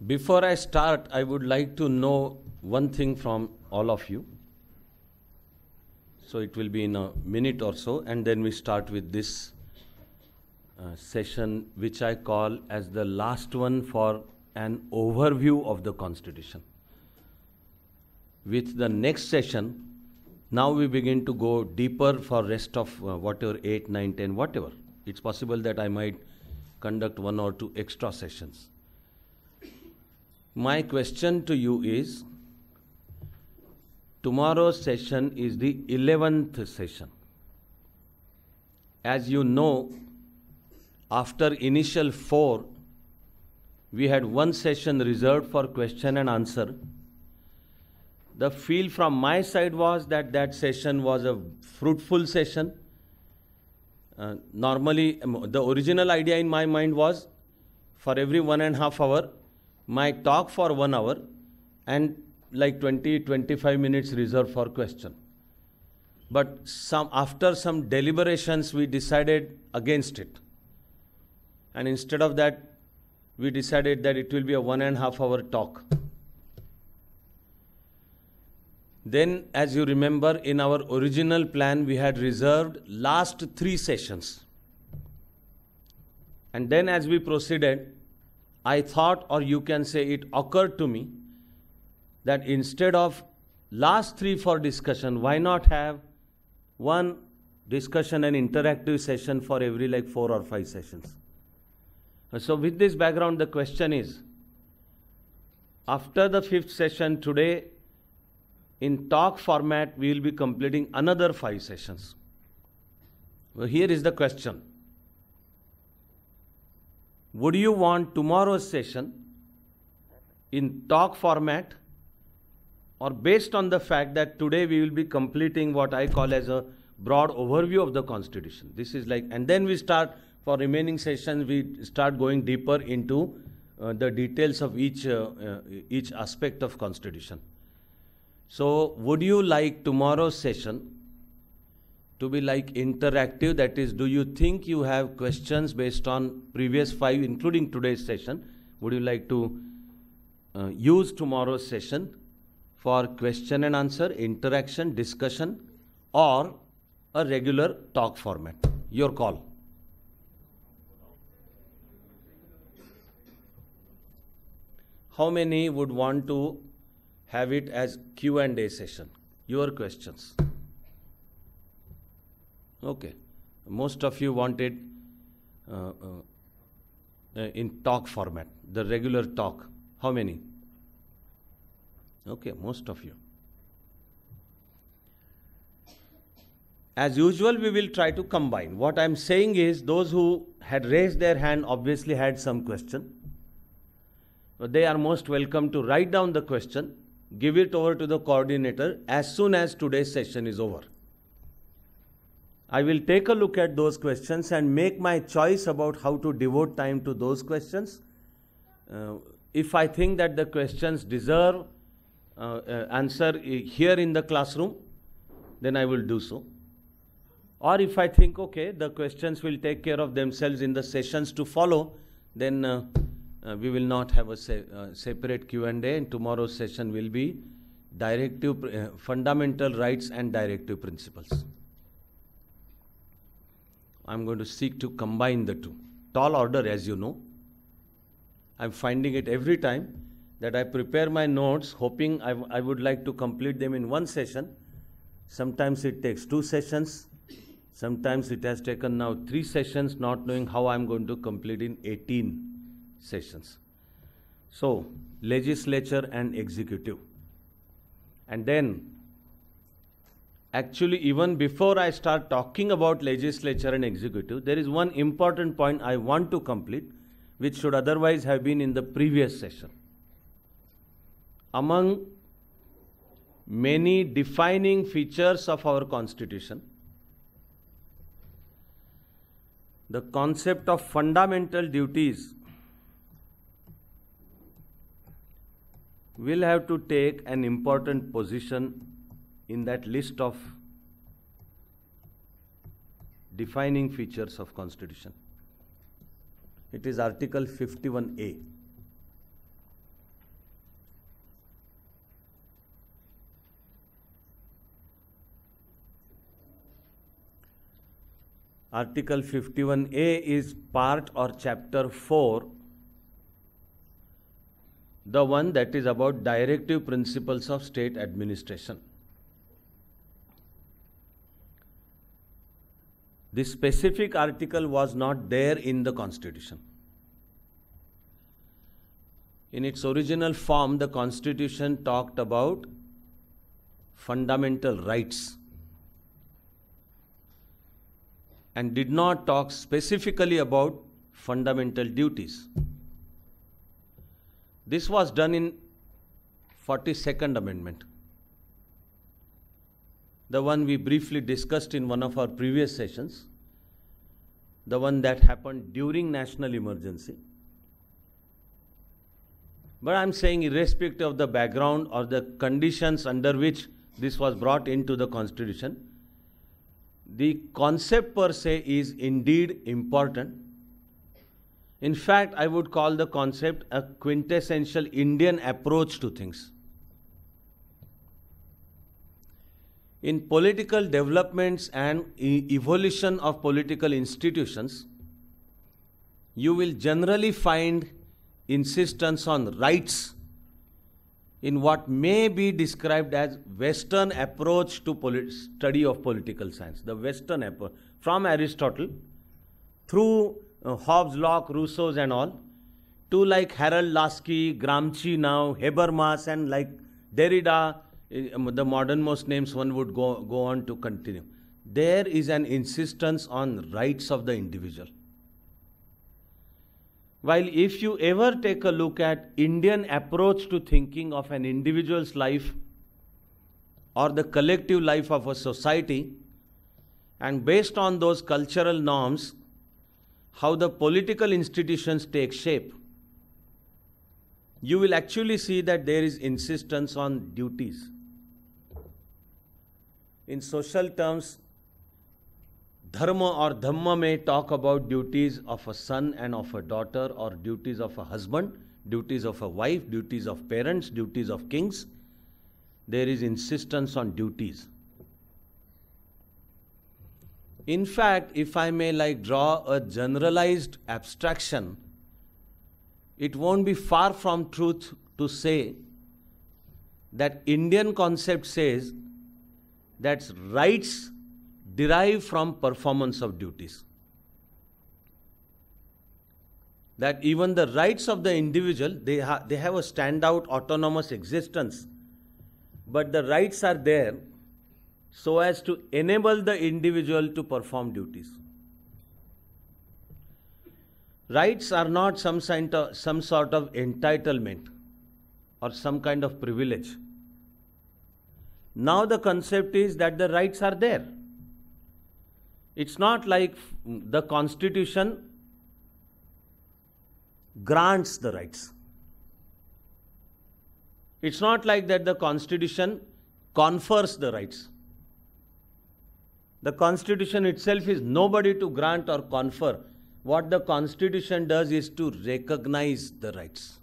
Before I start, I would like to know one thing from all of you. So it will be in a minute or so, and then we start with this session, which I call as the last one for an overview of the Constitution. With the next session, now we begin to go deeper for rest of whatever 8, 9, 10, whatever. It's possible that I might conduct 1 or 2 extra sessions. My question to you is, tomorrow's session is the 11th session. As you know, after initial 4, we had 1 session reserved for question and answer. The feel from my side was that that session was a fruitful session. Normally, the original idea in my mind was for every 1.5 hours, my talk for 1 hour and like 20-25 minutes reserved for question. But after some deliberations, we decided against it. And instead of that, we decided that it will be a 1.5 hour talk. Then, as you remember, in our original plan, we had reserved last 3 sessions. And then as we proceeded, I thought, or you can say it occurred to me, that instead of last 3 for discussion, why not have 1 discussion and interactive session for every like 4 or 5 sessions. So with this background, the question is, after the 5th session today, in talk format, we will be completing another 5 sessions. Well, here is the question. Would you want tomorrow's session in talk format, or based on the fact that today we will be completing what I call as a broad overview of the Constitution? This is like, and then we start, for remaining sessions, we start going deeper into the details of each aspect of Constitution. So, would you like tomorrow's session to be like interactive? That is, do you think you have questions based on previous 5, including today's session? Would you like to use tomorrow's session for question and answer, interaction, discussion, or a regular talk format? Your call. How many would want to have it as Q&A session? Your questions. Okay. Most of you want it in talk format, the regular talk. How many? Okay, most of you. As usual, we will try to combine. What I am saying is, those who had raised their hand obviously had some question. But they are most welcome to write down the question, give it over to the coordinator as soon as today's session is over. I will take a look at those questions and make my choice about how to devote time to those questions. If I think that the questions deserve answer here in the classroom, then I will do so. Or if I think, okay, the questions will take care of themselves in the sessions to follow, then we will not have a separate Q&A, and tomorrow's session will be directive, fundamental rights and directive principles. I'm going to seek to combine the two. Tall order, as you know. I'm finding it every time that I prepare my notes, hoping I would like to complete them in 1 session. Sometimes it takes 2 sessions. Sometimes it has taken now 3 sessions, not knowing how I'm going to complete in 18 sessions. So, legislature and executive. And then, actually, even before I start talking about legislature and executive, there is one important point I want to complete, which should otherwise have been in the previous session. Among many defining features of our Constitution, the concept of fundamental duties will have to take an important position in that list of defining features of Constitution. It is Article 51A. Article 51A is part or chapter 4, the one that is about directive principles of state administration. This specific article was not there in the Constitution. In its original form, the Constitution talked about fundamental rights and did not talk specifically about fundamental duties. This was done in 42nd Amendment, the one we briefly discussed in one of our previous sessions, the one that happened during national emergency. But I'm saying, irrespective of the background or the conditions under which this was brought into the Constitution, the concept per se is indeed important. In fact, I would call the concept a quintessential Indian approach to things. In political developments and evolution of political institutions, you will generally find insistence on rights in what may be described as Western approach to study of political science. The Western approach, from Aristotle through Hobbes, Locke, Rousseau and all, to like 𝗓𝗏𝗂𝗏, Gramsci now, Habermas and like Derrida, the modern-most names one would go on to continue. There is an insistence on rights of the individual. While if you ever take a look at Indian approach to thinking of an individual's life or the collective life of a society, and based on those cultural norms, how the political institutions take shape, you will actually see that there is insistence on duties. In social terms, dharma or dhamma may talk about duties of a son and of a daughter, or duties of a husband, duties of a wife, duties of parents, duties of kings. There is insistence on duties. In fact, if I may like draw a generalized abstraction, it won't be far from truth to say that Indian concept says that rights derive from performance of duties. That even the rights of the individual, they have a standout autonomous existence, but the rights are there so as to enable the individual to perform duties. Rights are not some sort of entitlement or some kind of privilege. Now the concept is that the rights are there. It's not like the Constitution grants the rights. It's not like that the Constitution confers the rights. The Constitution itself is nobody to grant or confer. What the Constitution does is to recognize the rights.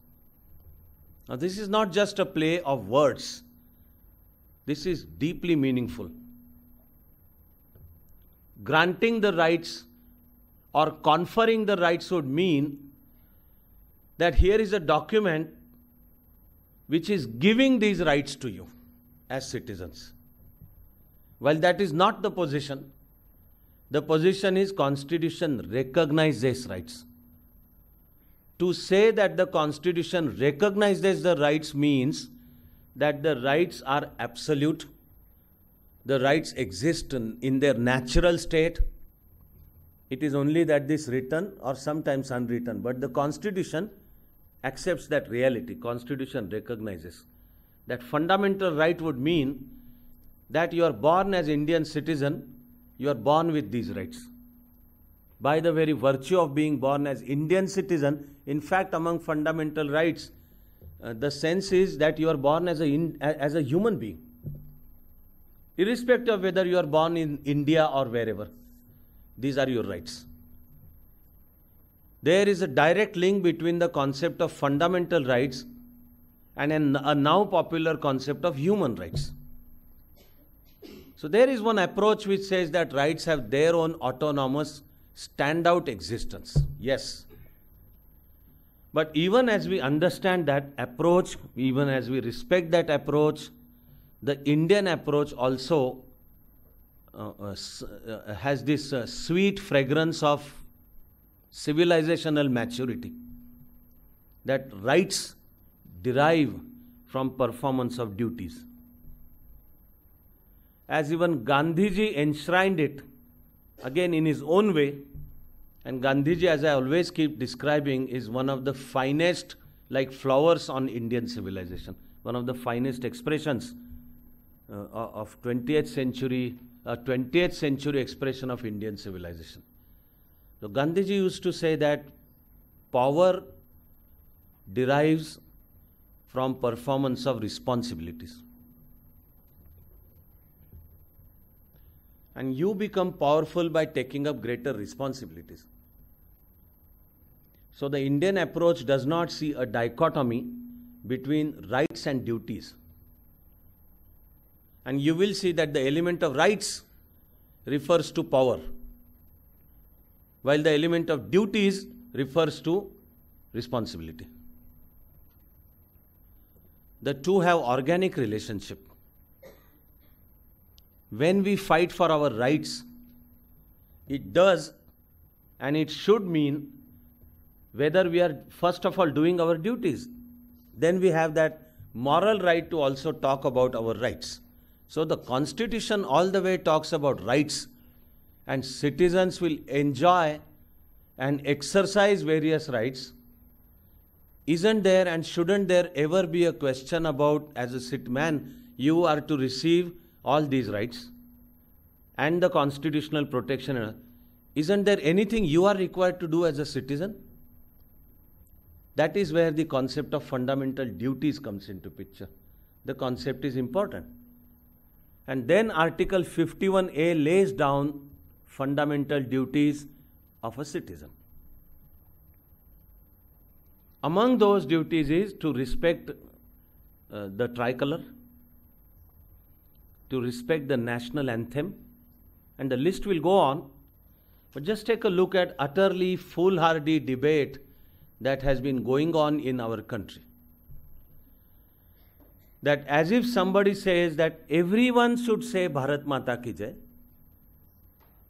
Now, this is not just a play of words. This is deeply meaningful. Granting the rights or conferring the rights would mean that here is a document which is giving these rights to you as citizens. While that is not the position is Constitution recognizes rights. To say that the Constitution recognizes the rights means that the rights are absolute, the rights exist in their natural state. It is only that this written or sometimes unwritten, but the Constitution accepts that reality. Constitution recognizes that fundamental right would mean that you are born as Indian citizen, you are born with these rights. By the very virtue of being born as Indian citizen, in fact, among fundamental rights, the sense is that you are born as a human being, irrespective of whether you are born in India or wherever. These are your rights. There is a direct link between the concept of fundamental rights and a now popular concept of human rights. So there is one approach which says that rights have their own autonomous standout existence. Yes. But even as we understand that approach, even as we respect that approach, the Indian approach also has this sweet fragrance of civilizational maturity, that rights derive from performance of duties. As even Gandhiji enshrined it, again in his own way, and Gandhiji, as I always keep describing, is one of the finest, like flowers on Indian civilization, one of the finest expressions of 20th century expression of Indian civilization. So Gandhiji used to say that power derives from performance of responsibilities. And you become powerful by taking up greater responsibilities. So the Indian approach does not see a dichotomy between rights and duties. And you will see that the element of rights refers to power, while the element of duties refers to responsibility. The two have organic relationship. When we fight for our rights, it does and it should mean whether we are first of all doing our duties. Then we have that moral right to also talk about our rights. So the Constitution all the way talks about rights, and citizens will enjoy and exercise various rights. Isn't there and shouldn't there ever be a question about, as a citizen, you are to receive all these rights and the constitutional protection? Isn't there anything you are required to do as a citizen? That is where the concept of fundamental duties comes into picture. The concept is important. And then Article 51A lays down fundamental duties of a citizen. Among those duties is to respect the tricolor, to respect the national anthem, and the list will go on. But just take a look at utterly foolhardy debate that has been going on in our country. That as if somebody says that everyone should say Bharat Mata Ki Jai,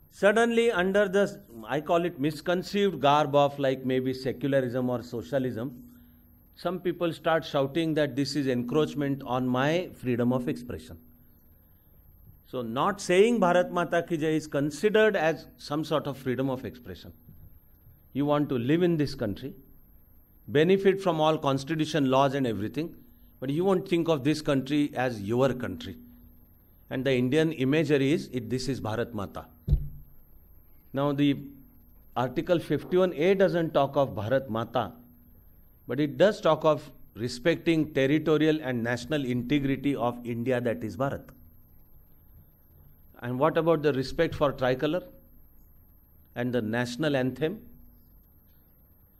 suddenly under the, I call it misconceived garb of like maybe secularism or socialism, some people start shouting that this is encroachment on my freedom of expression. So not saying Bharat Mata Ki Jai is considered as some sort of freedom of expression. You want to live in this country, benefit from all constitution laws and everything, but you won't think of this country as your country. And the Indian imagery is, this is Bharat Mata. Now the Article 51A doesn't talk of Bharat Mata, but it does talk of respecting territorial and national integrity of India, that is Bharat. And what about the respect for tricolor and the national anthem?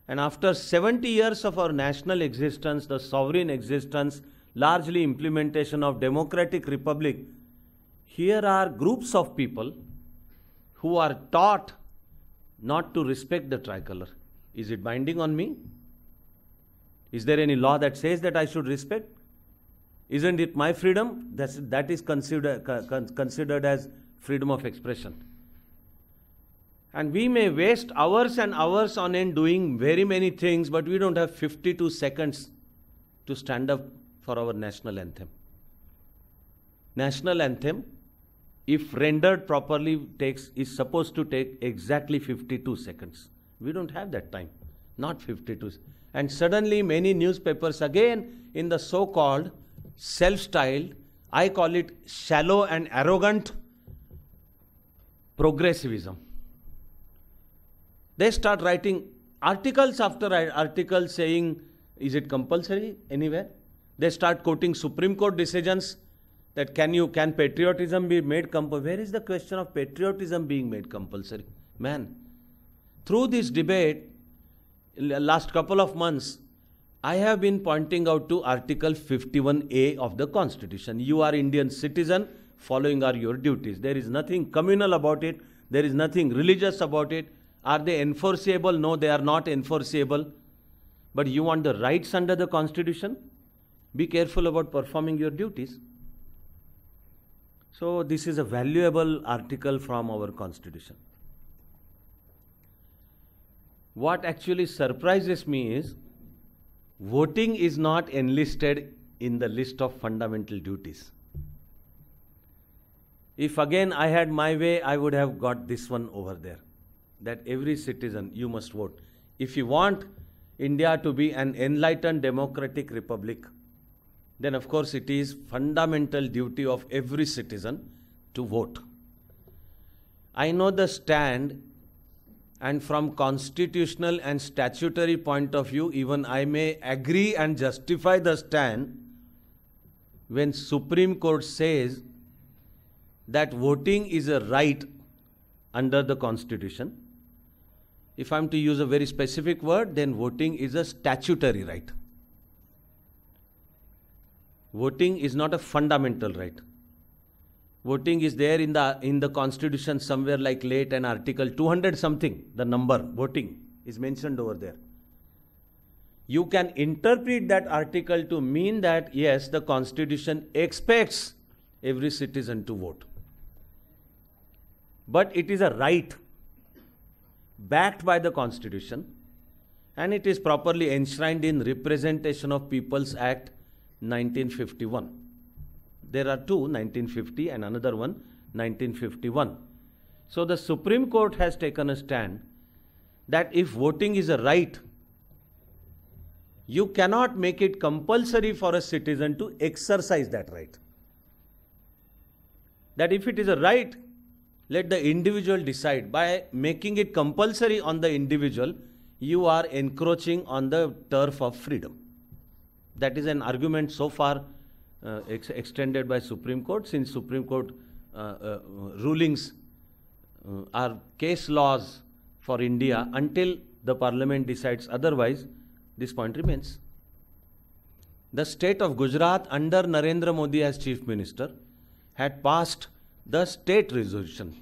And after 70 years of our national existence, the sovereign existence, largely implementation of democratic republic, here are groups of people who are taught not to respect the tricolor. Is it binding on me? Is there any law that says that I should respect? Isn't it my freedom? That is considered as freedom of expression. And we may waste hours and hours on end doing very many things, but we don't have 52 seconds to stand up for our national anthem. National anthem, if rendered properly, is supposed to take exactly 52 seconds. We don't have that time, not 52. And suddenly many newspapers, again in the so-called self-styled, I call it shallow and arrogant progressivism. They start writing articles after articles saying, is it compulsory anywhere? They start quoting Supreme Court decisions that can patriotism be made compulsory? Where is the question of patriotism being made compulsory? Man, through this debate, in the last couple of months, I have been pointing out to Article 51A of the Constitution. You are Indian citizen, following are your duties. There is nothing communal about it. There is nothing religious about it. Are they enforceable? No, they are not enforceable. But you want the rights under the Constitution? Be careful about performing your duties. So this is a valuable article from our Constitution. What actually surprises me is, voting is not enlisted in the list of fundamental duties. If again I had my way, I would have got this one over there, that every citizen, you must vote. If you want India to be an enlightened democratic republic, then of course it is fundamental duty of every citizen to vote. I know the stand, and from constitutional and statutory point of view, even I may agree and justify the stand when Supreme Court says that voting is a right under the Constitution. If I am to use a very specific word, then voting is a statutory right. Voting is not a fundamental right. Voting is there in the Constitution somewhere, like late and Article 200 something, the number voting is mentioned over there. You can interpret that article to mean that yes, the Constitution expects every citizen to vote. But it is a right backed by the Constitution, and it is properly enshrined in Representation of People's Act 1951. There are two, 1950 and another one, 1951. So the Supreme Court has taken a stand that if voting is a right, you cannot make it compulsory for a citizen to exercise that right. That if it is a right, let the individual decide. By making it compulsory on the individual, you are encroaching on the turf of freedom. That is an argument so far extended by Supreme Court, since Supreme Court rulings are case laws for India until the Parliament decides otherwise. This point remains. The state of Gujarat under Narendra Modi as Chief Minister had passed the state resolution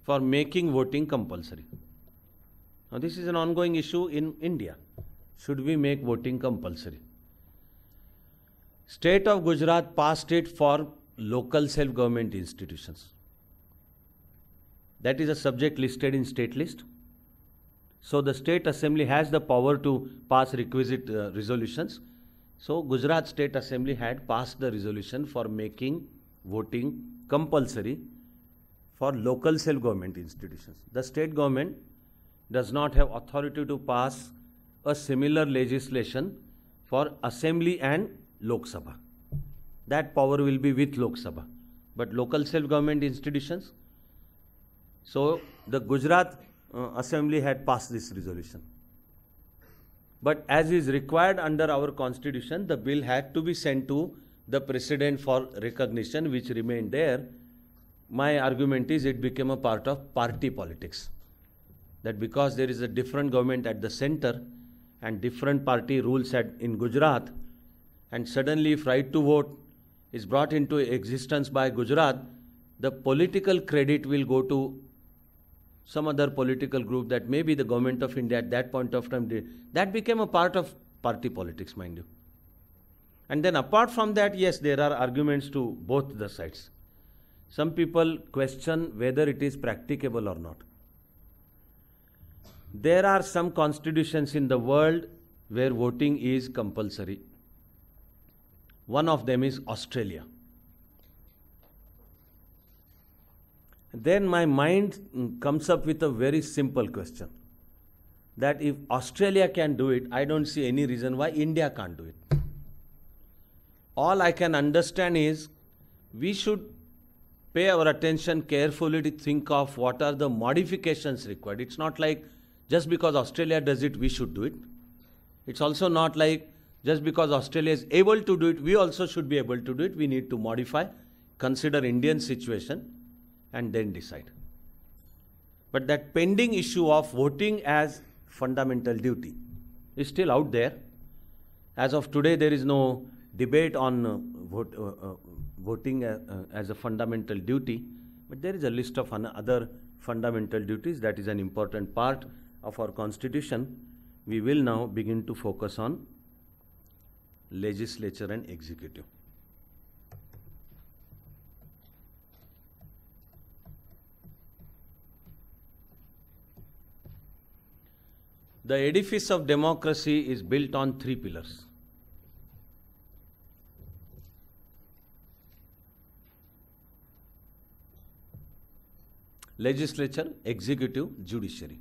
for making voting compulsory. Now this is an ongoing issue in India. Should we make voting compulsory? State of Gujarat passed it for local self-government institutions. That is a subject listed in state list. So the State Assembly has the power to pass requisite resolutions. So Gujarat State Assembly had passed the resolution for making voting compulsory for local self-government institutions. The state government does not have authority to pass a similar legislation for Assembly and Lok Sabha. That power will be with Lok Sabha. But local self-government institutions, so the Gujarat Assembly had passed this resolution. But as is required under our Constitution, the bill had to be sent to the President for recognition, which remained there. My argument is it became a part of party politics. That because there is a different government at the center and different party rules in Gujarat, and suddenly if right to vote is brought into existence by Gujarat, the political credit will go to some other political group that may be the government of India at that point of time. That became a part of party politics, mind you. And then apart from that, yes, there are arguments to both the sides. Some people question whether it is practicable or not. There are some constitutions in the world where voting is compulsory. One of them is Australia. Then my mind comes up with a very simple question, that if Australia can do it, I don't see any reason why India can't do it. All I can understand is we should pay our attention carefully to think of what are the modifications required. It's not like just because Australia does it, we should do it. It's also not like just because Australia is able to do it, we also should be able to do it. We need to modify, consider Indian situation, and then decide. But that pending issue of voting as fundamental duty is still out there. As of today, there is no debate on voting as a fundamental duty, but there is a list of other fundamental duties. That is an important part of our constitution. We will now begin to focus on legislature and executive. The edifice of democracy is built on three pillars. Legislature, executive, judiciary.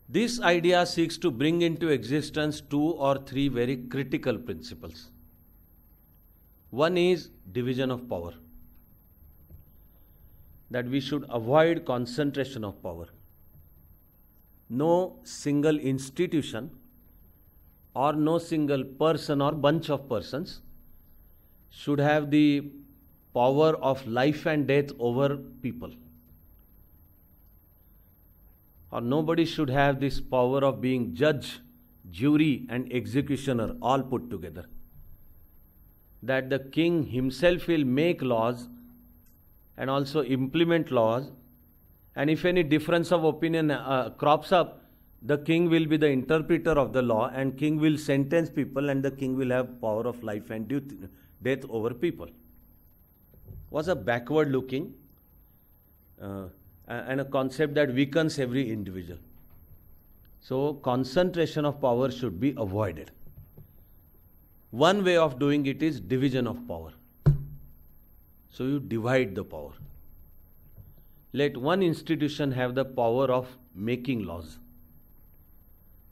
This idea seeks to bring into existence two or three very critical principles. One is division of power, that we should avoid concentration of power. No single institution or no single person or bunch of persons should have the power of life and death over people. Or nobody should have this power of being judge, jury and executioner all put together. That the king himself will make laws and also implement laws, and if any difference of opinion crops up, the king will be the interpreter of the law and king will sentence people and the king will have power of life and death over people. Was a backward looking and a concept that weakens every individual. So concentration of power should be avoided. One way of doing it is division of power. So you divide the power. Let one institution have the power of making laws.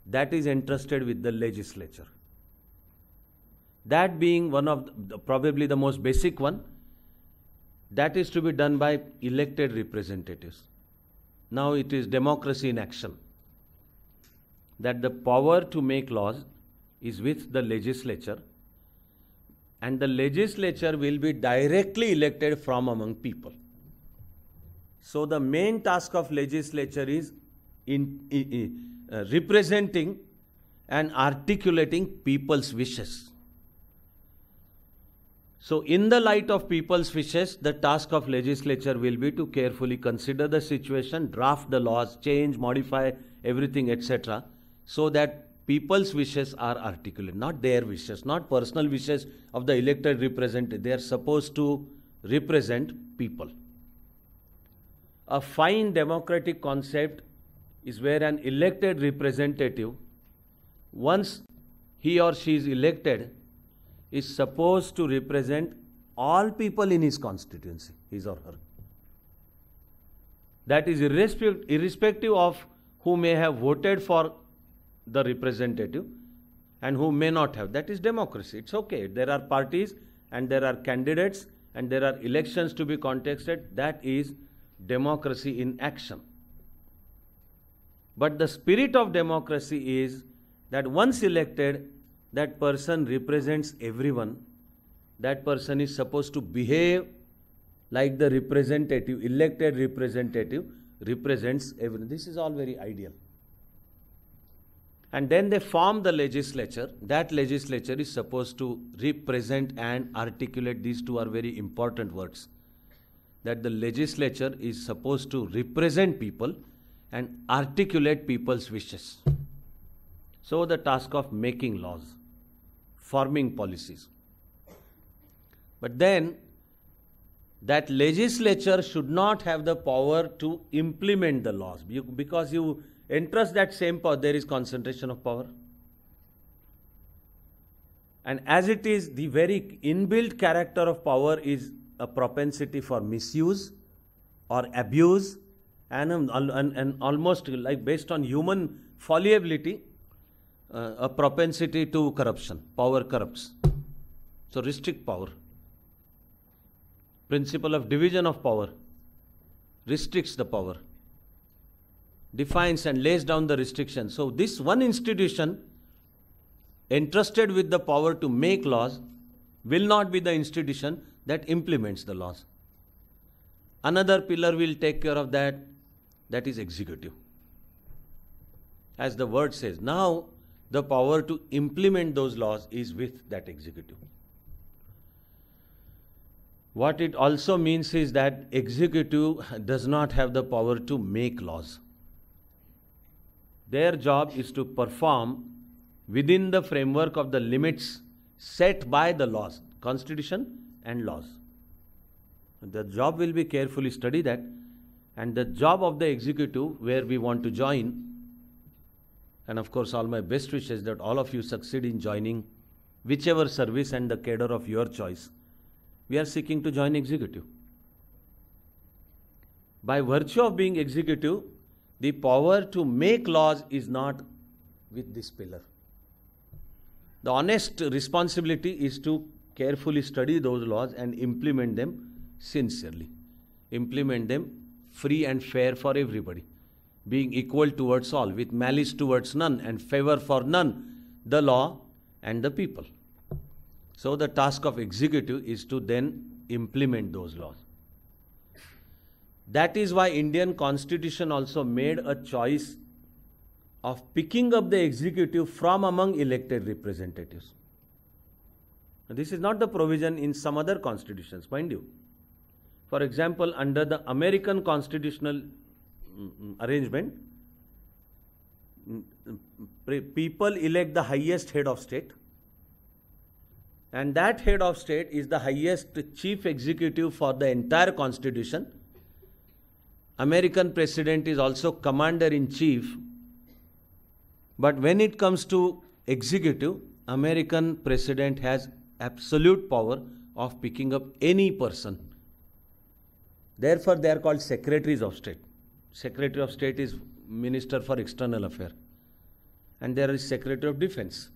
That is entrusted with the legislature. That being one of probably the most basic one, that is to be done by elected representatives. Now it is democracy in action. That the power to make laws is with the legislature, and the legislature will be directly elected from among people. So the main task of legislature is representing and articulating people's wishes. So in the light of people's wishes, the task of legislature will be to carefully consider the situation, draft the laws, change, modify everything, etc., so that people's wishes are articulated, not their wishes, not personal wishes of the elected representative. They are supposed to represent people. A fine democratic concept is where an elected representative, once he or she is elected, is supposed to represent all people in his constituency, his or her. That is irrespective of who may have voted for the representative and who may not have. That is democracy. It's okay. There are parties and there are candidates and there are elections to be contested. That is democracy in action. But the spirit of democracy is that once elected, that person represents everyone. That person is supposed to behave like the representative, elected representative represents everyone. This is all very ideal. And then they form the legislature. That legislature is supposed to represent and articulate. These two are very important words. That the legislature is supposed to represent people and articulate people's wishes. So the task of making laws, forming policies. But then that legislature should not have the power to implement the laws, because you entrust that same power, there is concentration of power. And as it is, the very inbuilt character of power is a propensity for misuse or abuse, and almost like based on human fallibility, a propensity to corruption. Power corrupts. So restrict power. Principle of division of power restricts the power, defines and lays down the restriction. So this one institution entrusted with the power to make laws will not be the institution that implements the laws. Another pillar will take care of that, that is executive. As the word says, now the power to implement those laws is with that executive. What it also means is that executive does not have the power to make laws. Their job is to perform within the framework of the limits set by the laws, constitution and laws. The job will be carefully studied that, and the job of the executive where we want to join, and of course all my best wishes that all of you succeed in joining whichever service and the cadre of your choice. We are seeking to join executive. By virtue of being executive, the power to make laws is not with this pillar. The honest responsibility is to carefully study those laws and implement them sincerely. Implement them free and fair for everybody, being equal towards all, with malice towards none and favor for none, the law and the people. So the task of executive is to then implement those laws. That is why Indian Constitution also made a choice of picking up the executive from among elected representatives. This is not the provision in some other constitutions, mind you. For example, under the American constitutional arrangement, people elect the highest head of state, and that head of state is the highest chief executive for the entire constitution. American president is also commander-in-chief, but when it comes to executive, American president has absolute power of picking up any person. Therefore, they are called secretaries of state. Secretary of state is Minister for External Affairs. And there is Secretary of Defense.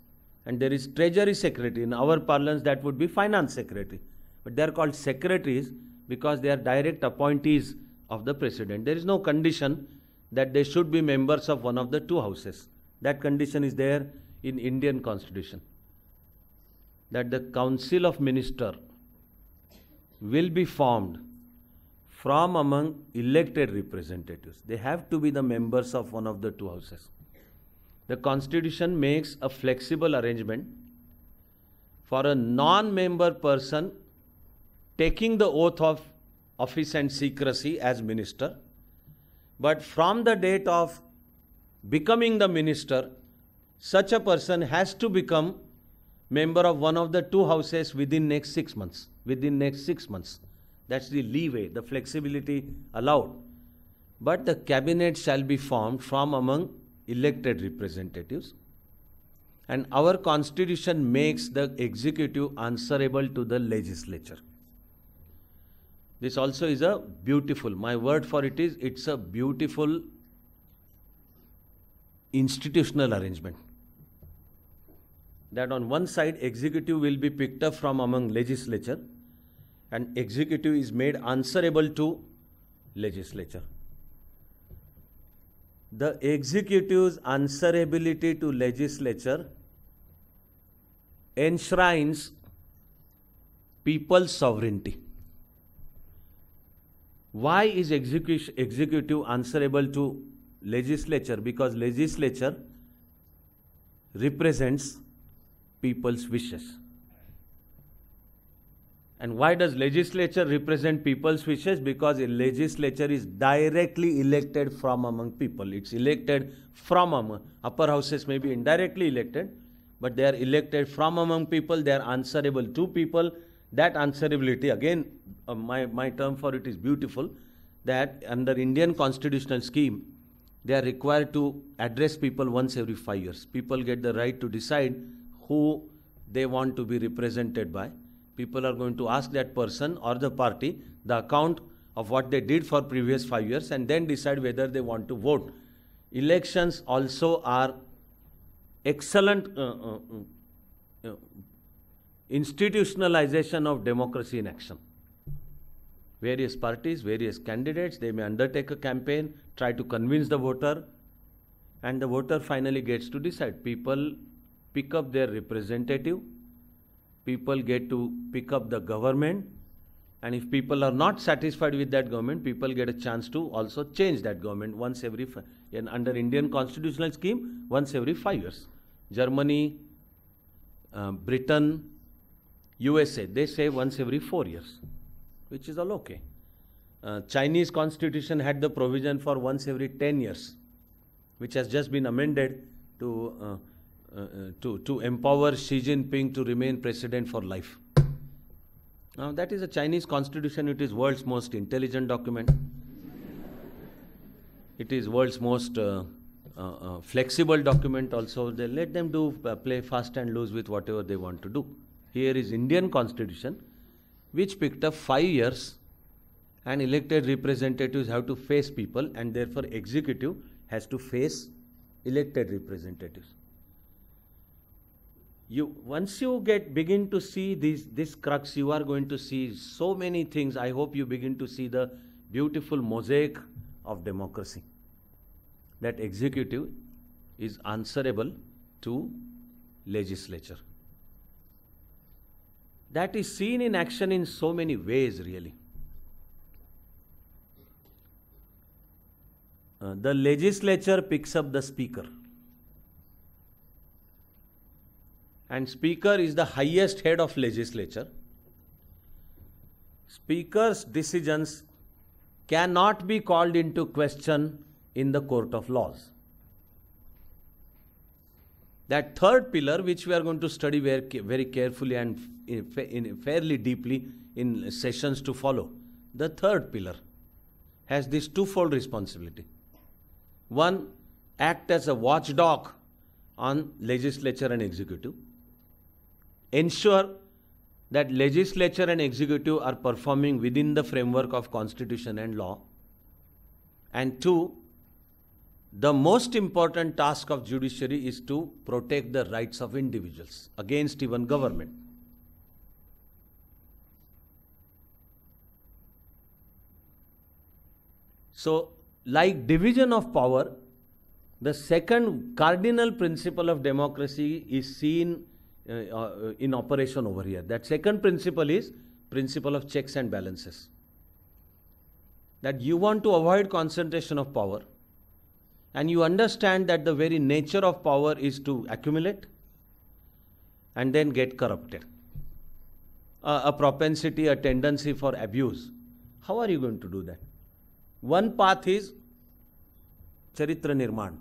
And there is Treasury Secretary. In our parlance, that would be Finance Secretary. But they are called secretaries because they are direct appointees of the President. There is no condition that they should be members of one of the two houses. That condition is there in Indian Constitution. That the Council of Ministers will be formed from among elected representatives. They have to be the members of one of the two houses. The Constitution makes a flexible arrangement for a non-member person taking the oath of office and secrecy as minister, but from the date of becoming the minister, such a person has to become member of one of the two houses within next 6 months. Within next 6 months. That's the leeway, the flexibility allowed. But the cabinet shall be formed from among elected representatives. And our constitution makes the executive answerable to the legislature. This also is a beautiful, my word for it is, it's a beautiful institutional arrangement. That on one side, executive will be picked up from among legislature, and executive is made answerable to legislature. The executive's answerability to legislature enshrines people's sovereignty. Why is executive answerable to legislature? Because legislature represents people's wishes. And why does legislature represent people's wishes? Because a legislature is directly elected from among people. It's elected from among. Upper houses may be indirectly elected, but they are elected from among people. They are answerable to people. That answerability, again, my term for it is beautiful, that under Indian constitutional scheme, they are required to address people once every 5 years. People get the right to decide who they want to be represented by. People are going to ask that person or the party the account of what they did for previous 5 years and then decide whether they want to vote. Elections also are excellent institutionalization of democracy in action. Various parties, various candidates, they may undertake a campaign, try to convince the voter, and the voter finally gets to decide. People pick up their representative, people get to pick up the government, and if people are not satisfied with that government, people get a chance to also change that government once every, under Indian constitutional scheme, once every 5 years. Germany, Britain, USA, they say once every 4 years. which is all okay. Chinese constitution had the provision for once every 10 years, which has just been amended to empower Xi Jinping to remain president for life. Now that is a Chinese constitution. It is world's most intelligent document. It is world's most flexible document also. They let them play fast and loose with whatever they want to do. Here is Indian constitution, which picked up 5 years, and elected representatives have to face people, and therefore executive has to face elected representatives. Once you begin to see this crux, you are going to see so many things. I hope you begin to see the beautiful mosaic of democracy. That executive is answerable to legislature. That is seen in action in so many ways, really. The legislature picks up the speaker. And speaker is the highest head of legislature. Speaker's decisions cannot be called into question in the court of laws. That third pillar, which we are going to study very carefully and fairly deeply in sessions to follow, the third pillar has this twofold responsibility. One, act as a watchdog on legislature and executive. Ensure that legislature and executive are performing within the framework of constitution and law. And two, the most important task of judiciary is to protect the rights of individuals against even government. So, like division of power, the second cardinal principle of democracy is seen in operation over here. That second principle is principle of checks and balances. That you want to avoid concentration of power, and you understand that the very nature of power is to accumulate and then get corrupted. A propensity, a tendency for abuse. How are you going to do that? One path is charitra nirman,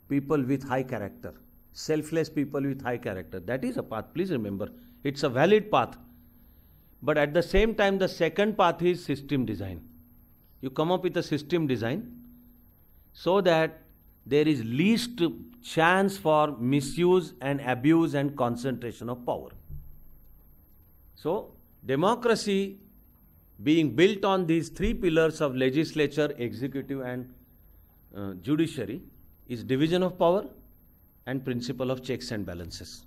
people with high character, selfless people with high character. That is a path, please remember. It's a valid path. But at the same time, the second path is system design. You come up with a system design so that there is least chance for misuse and abuse and concentration of power. So, democracy being built on these three pillars of legislature, executive and judiciary is division of power and principle of checks and balances.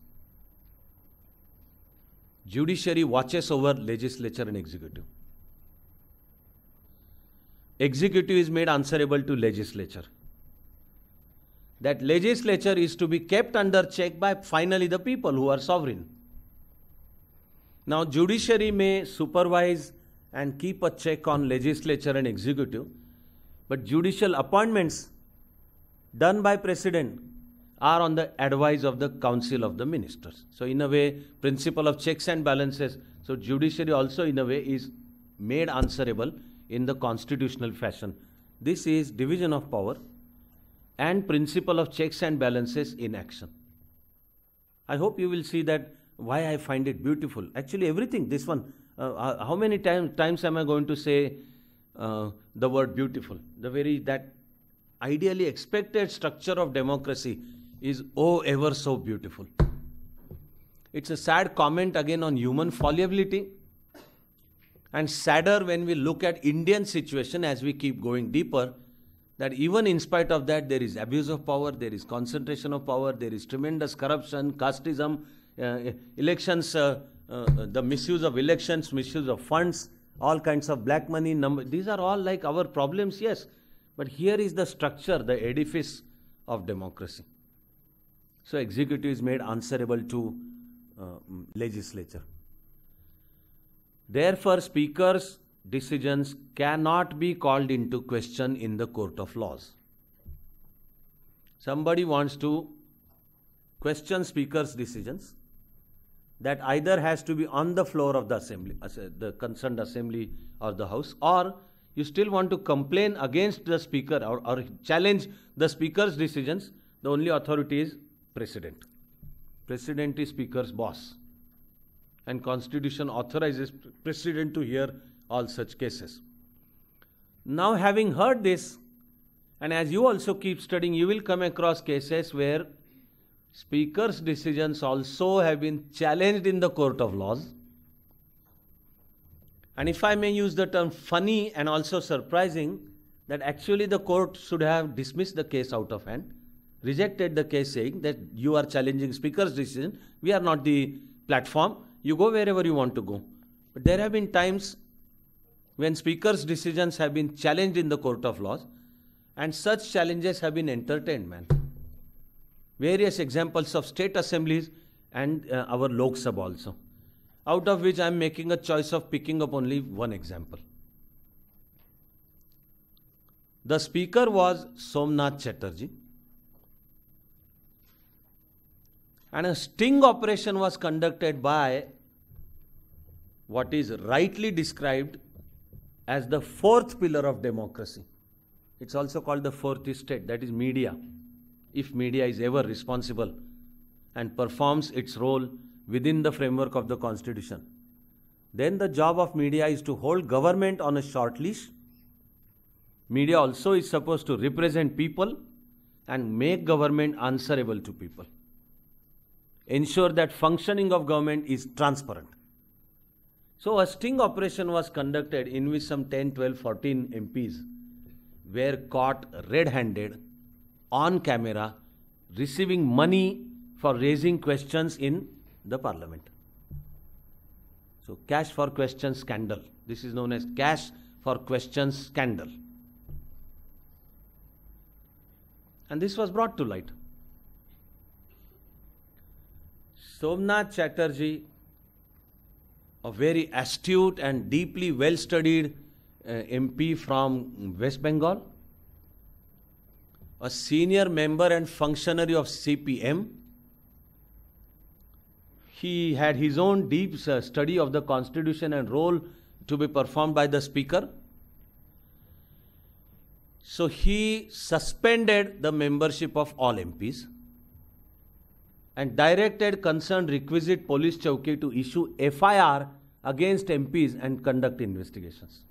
Judiciary watches over legislature and executive. Executive is made answerable to legislature. That legislature is to be kept under check by finally the people who are sovereign. Now, judiciary may supervise and keep a check on legislature and executive, but judicial appointments done by president are on the advice of the council of the ministers. So in a way, principle of checks and balances, so judiciary also in a way is made answerable in the constitutional fashion. This is division of power and principle of checks and balances in action. I hope you will see that why I find it beautiful. Actually everything, this one, how many times am I going to say the word beautiful? That ideally expected structure of democracy is oh ever so beautiful. It's a sad comment again on human fallibility, and sadder when we look at Indian situation as we keep going deeper, that even in spite of that there is abuse of power, there is concentration of power, there is tremendous corruption, casteism, elections, the misuse of elections, misuse of funds, all kinds of black money, these are all like our problems, yes. But here is the structure, the edifice of democracy. So executive is made answerable to legislature. Therefore, speaker's decisions cannot be called into question in the court of laws. Somebody wants to question speaker's decisions. that either has to be on the floor of the assembly, the concerned assembly or the house, or you still want to complain against the speaker or challenge the speaker's decisions, the only authority is president. President is speaker's boss. And constitution authorizes president to hear all such cases. Now, having heard this, and as you also keep studying, you will come across cases where speaker's decisions also have been challenged in the court of laws. And if I may use the term funny and also surprising, that actually the court should have dismissed the case out of hand, rejected the case saying that you are challenging speaker's decision, we are not the platform, you go wherever you want to go. But there have been times when speaker's decisions have been challenged in the court of laws, and such challenges have been entertained, man. Various examples of state assemblies and our Lok Sabha also, out of which I am making a choice of picking up only one example. The speaker was Somnath Chatterjee, and a sting operation was conducted by what is rightly described as the fourth pillar of democracy. It's also called the fourth estate, that is media. If media is ever responsible and performs its role within the framework of the Constitution, then the job of media is to hold government on a short leash. Media also is supposed to represent people and make government answerable to people. Ensure that functioning of government is transparent. So a sting operation was conducted in which some 10, 12, 14 MPs were caught red-handed, on camera, receiving money for raising questions in the parliament. So cash for questions scandal. This is known as cash for questions scandal. And this was brought to light. Somnath Chatterjee, a very astute and deeply well-studied MP from West Bengal, a senior member and functionary of CPM. He had his own deep study of the Constitution and role to be performed by the Speaker. So he suspended the membership of all MPs and directed concerned requisite police chowki to issue FIR against MPs and conduct investigations.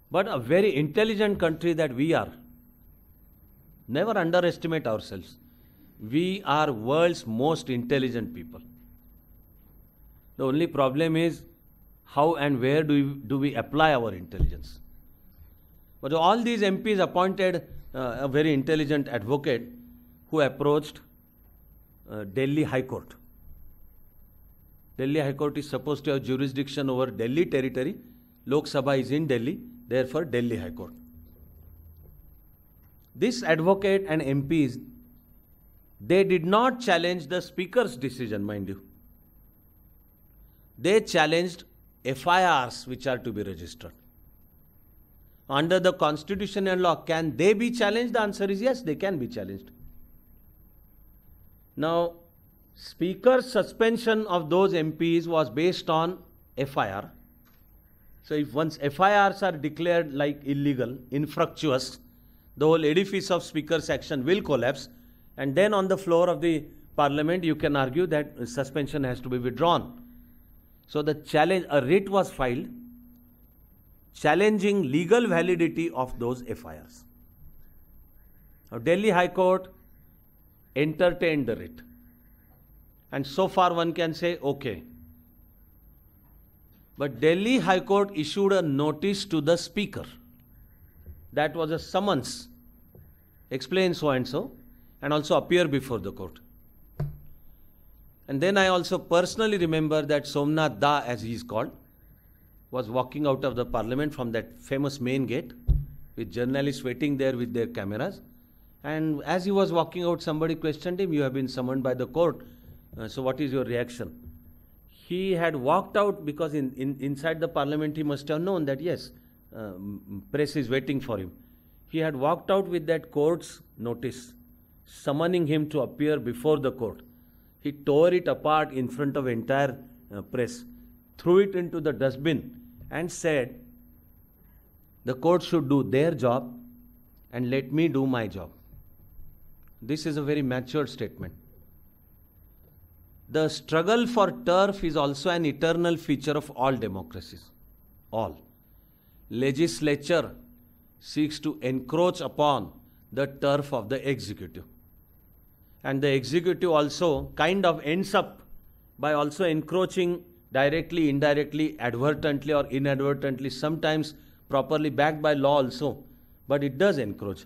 But a very intelligent country that we are, never underestimate ourselves. We are world's most intelligent people. The only problem is how and where do we apply our intelligence. But all these MPs appointed a very intelligent advocate who approached Delhi High Court. Delhi High Court is supposed to have jurisdiction over Delhi territory. Lok Sabha is in Delhi, therefore Delhi High Court. This advocate and MPs, they did not challenge the Speaker's decision, mind you. They challenged FIRs which are to be registered. Under the Constitution and law, can they be challenged? The answer is yes, they can be challenged. Now, Speaker's suspension of those MPs was based on FIR. So if once FIRs are declared like illegal, infructuous, the whole edifice of Speaker's action will collapse, and then on the floor of the Parliament you can argue that suspension has to be withdrawn. So the challenge, a writ was filed challenging legal validity of those FIRs. Now Delhi High Court entertained the writ. And so far one can say, okay. But Delhi High Court issued a notice to the Speaker. That was a summons. Explain so and so, and also appear before the court. And then I also personally remember that Somnath Da, as he is called, was walking out of the Parliament from that famous main gate with journalists waiting there with their cameras. And as he was walking out, somebody questioned him, you have been summoned by the court, so what is your reaction? He had walked out because inside the Parliament he must have known that yes, press is waiting for him. He had walked out with that court's notice, summoning him to appear before the court. He tore it apart in front of entire press, threw it into the dustbin and said, the court should do their job and let me do my job. This is a very mature statement. The struggle for turf is also an eternal feature of all democracies. All. Legislature seeks to encroach upon the turf of the executive. And the executive also kind of ends up by also encroaching directly, indirectly, advertently or inadvertently, sometimes properly backed by law also, but it does encroach.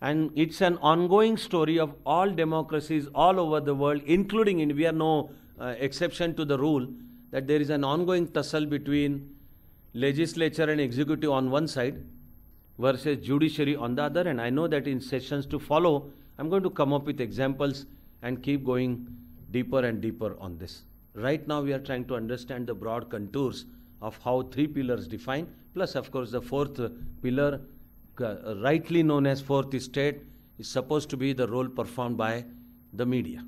And it's an ongoing story of all democracies all over the world, including India. We are no exception to the rule that there is an ongoing tussle between legislature and executive on one side versus judiciary on the other. And I know that in sessions to follow, I'm going to come up with examples and keep going deeper and deeper on this. Right now we are trying to understand the broad contours of how three pillars define, plus of course the fourth pillar, rightly known as fourth estate, is supposed to be the role performed by the media.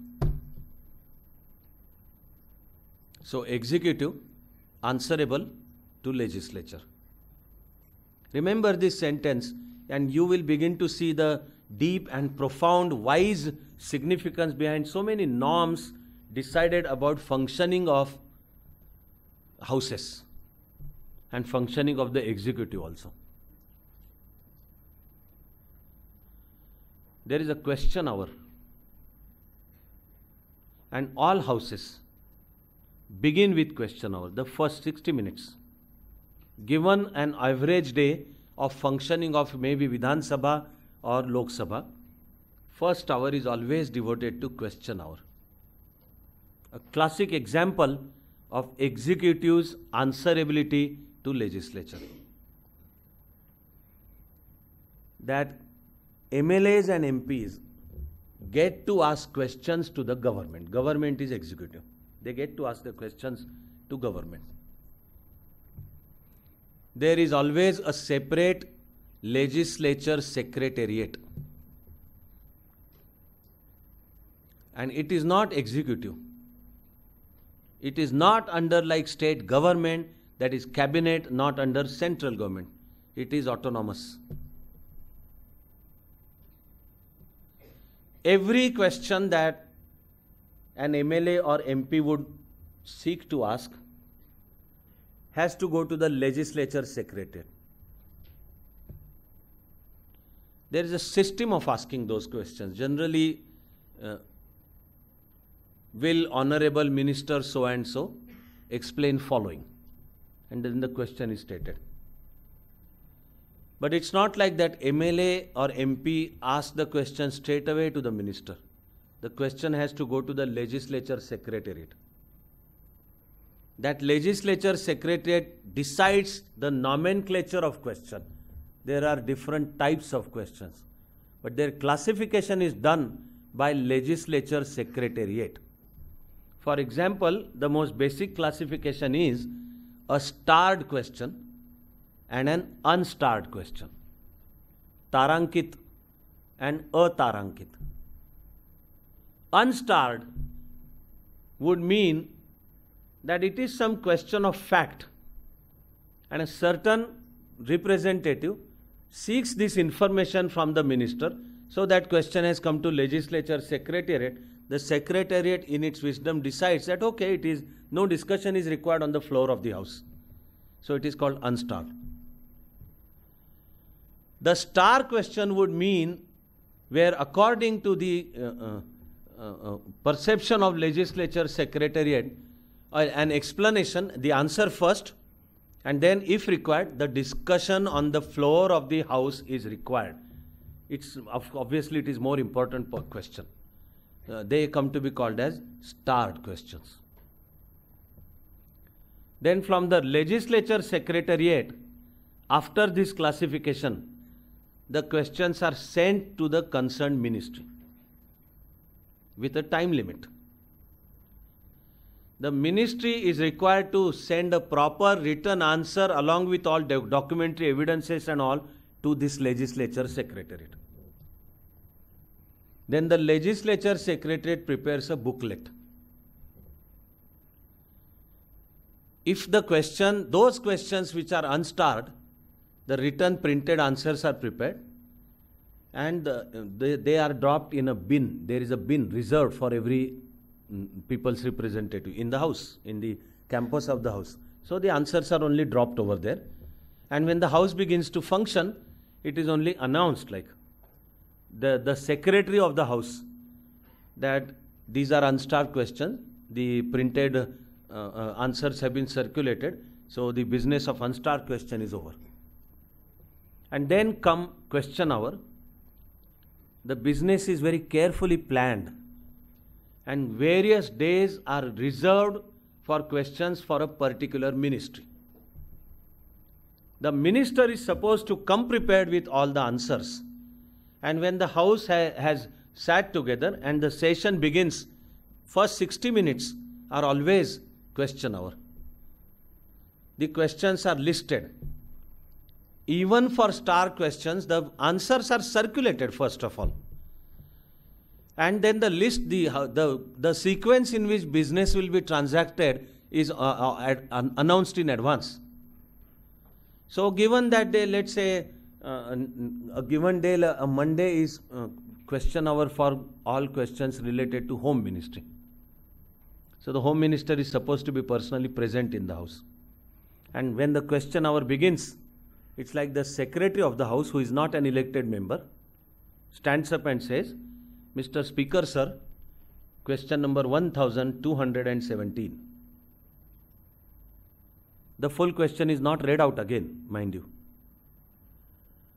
So executive answerable to legislature. Remember this sentence and you will begin to see the deep and profound wise significance behind so many norms decided about functioning of houses and functioning of the executive also. There is a question hour and all houses begin with question hour, the first 60 minutes. Given an average day of functioning of maybe Vidhan Sabha or Lok Sabha, first hour is always devoted to question hour. A classic example of executive's answerability to legislature. That MLAs and MPs get to ask questions to the government. Government is executive. They get to ask the questions to government. There is always a separate legislature secretariat. And it is not executive. It is not under like state government, that is cabinet, not under central government. It is autonomous. Every question that an MLA or MP would seek to ask has to go to the legislature secretariat. There is a system of asking those questions. Generally, will Honorable Minister so and so explain following? And then the question is stated. But it's not like that MLA or MP asks the question straight away to the minister. The question has to go to the legislature secretariat. That legislature secretariat decides the nomenclature of question. There are different types of questions, but their classification is done by legislature secretariat. For example, the most basic classification is a starred question and an unstarred question. Tarankit and atarankit. Unstarred would mean that it is some question of fact and a certain representative seeks this information from the minister, so that question has come to legislature secretariat. The secretariat in its wisdom decides that okay, it is no discussion is required on the floor of the house. So it is called unstarred. The star question would mean where according to the perception of legislature secretariat, an explanation, the answer first, and then if required, the discussion on the floor of the house is required. It's obviously it is more important per question. They come to be called as starred questions. Then from the legislature secretariat, after this classification, the questions are sent to the concerned ministry with a time limit. The ministry is required to send a proper written answer along with all documentary evidences and all to this legislature secretariat. Then the legislature secretariat prepares a booklet. If the those questions which are unstarred, the written printed answers are prepared and they are dropped in a bin. There is a bin reserved for every people's representative in the house, in the campus of the house. So the answers are only dropped over there. And when the house begins to function, it is only announced, like the secretary of the house, that these are unstarred questions. The printed answers have been circulated. So the business of unstarred question is over. And then come question hour. The business is very carefully planned and various days are reserved for questions for a particular ministry. The minister is supposed to come prepared with all the answers. And when the house has sat together and the session begins, first 60 minutes are always question hour. The questions are listed. Even for star questions, the answers are circulated first of all. And then the list, the sequence in which business will be transacted is announced in advance. So given that day, let's say a given day, a Monday is question hour for all questions related to Home Ministry. So the Home Minister is supposed to be personally present in the house. And when the question hour begins, it's like the secretary of the house, who is not an elected member, stands up and says, Mr. Speaker, sir, question number 1217. The full question is not read out again, mind you.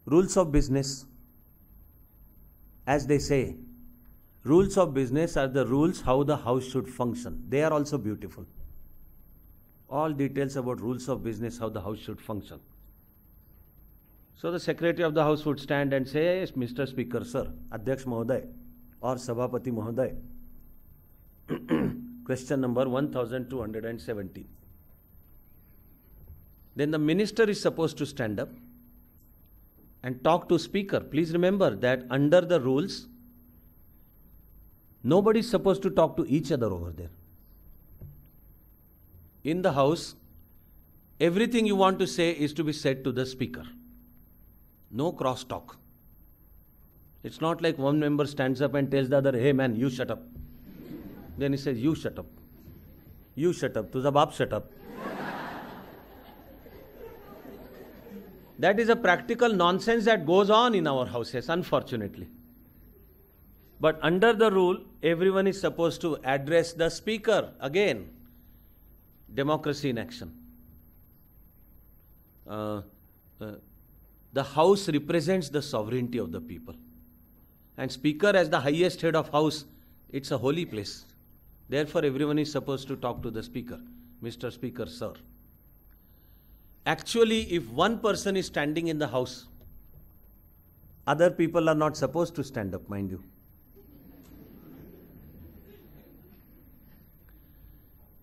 Rules of business, as they say, rules of business are the rules how the house should function. They are also beautiful. All details about rules of business, how the house should function. So the secretary of the house would stand and say, yes, Mr. Speaker, sir, 𝗷𝗃𝗶𝗃𝗵𝗿𝗀 or 𝗃𝗵𝗵𝗍𝗍𝗔. Question number 1217. Then the minister is supposed to stand up and talk to speaker. Please remember that under the rules, nobody is supposed to talk to each other over there. In the house, everything you want to say is to be said to the speaker. No cross talk. It's not like one member stands up and tells the other, hey man, you shut up. Then he says, you shut up. You shut up. Tuja baap shut up. That is a practical nonsense that goes on in our houses, unfortunately. But under the rule, everyone is supposed to address the speaker. Again, democracy in action. The house represents the sovereignty of the people. And speaker, as the highest head of house, it's a holy place. Therefore, everyone is supposed to talk to the speaker. Mr. Speaker, sir. Actually, if one person is standing in the house, other people are not supposed to stand up, mind you.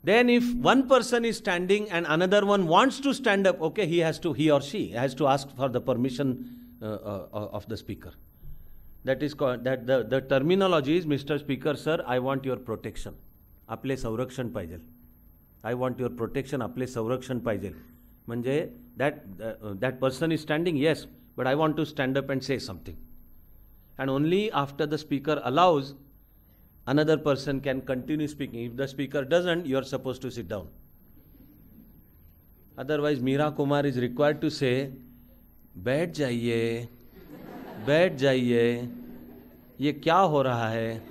Then if one person is standing and another one wants to stand up, okay, he or she has to ask for the permission of the speaker. That is called, the terminology is, Mr. Speaker, sir, I want your protection. आपले संरक्षण पाहिजे. I want your protection, आपले संरक्षण पाहिजे. म्हणजे that person is standing, yes, but I want to stand up and say something. And only after the speaker allows, another person can continue speaking. If the speaker doesn't, you are supposed to sit down. Otherwise, 𝗏 is required to say, बैठ जाइए, बैठ जाइए, ये क्या हो रहा है,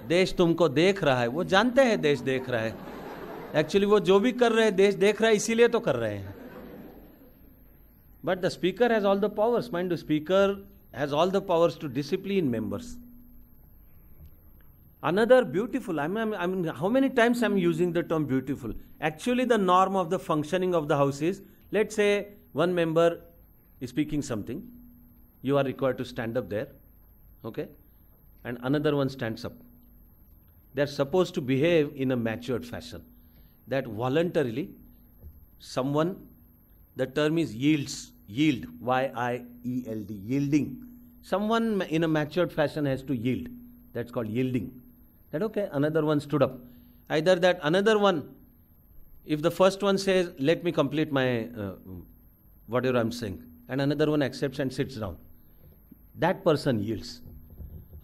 देश तुमको देख रहा है. वो जानते हैं देश देख रहा है. Actually, वो जो भी कर रहे हैं, देश देख रहा है, इसीलिए तो कर रहे हैं. But the speaker has all the powers. Mind the speaker has all the powers to discipline members. Another beautiful, I mean, how many times I'm using the term beautiful? Actually, the norm of the functioning of the house is, let's say one member is speaking something, you are required to stand up there, okay? And another one stands up. They're supposed to behave in a matured fashion. That voluntarily, someone, the term is yield, Y-I-E-L-D, yielding. Someone in a matured fashion has to yield. That's called yielding. That okay, another one stood up. Either that another one, if the first one says, let me complete my whatever I'm saying, and another one accepts and sits down, that person yields.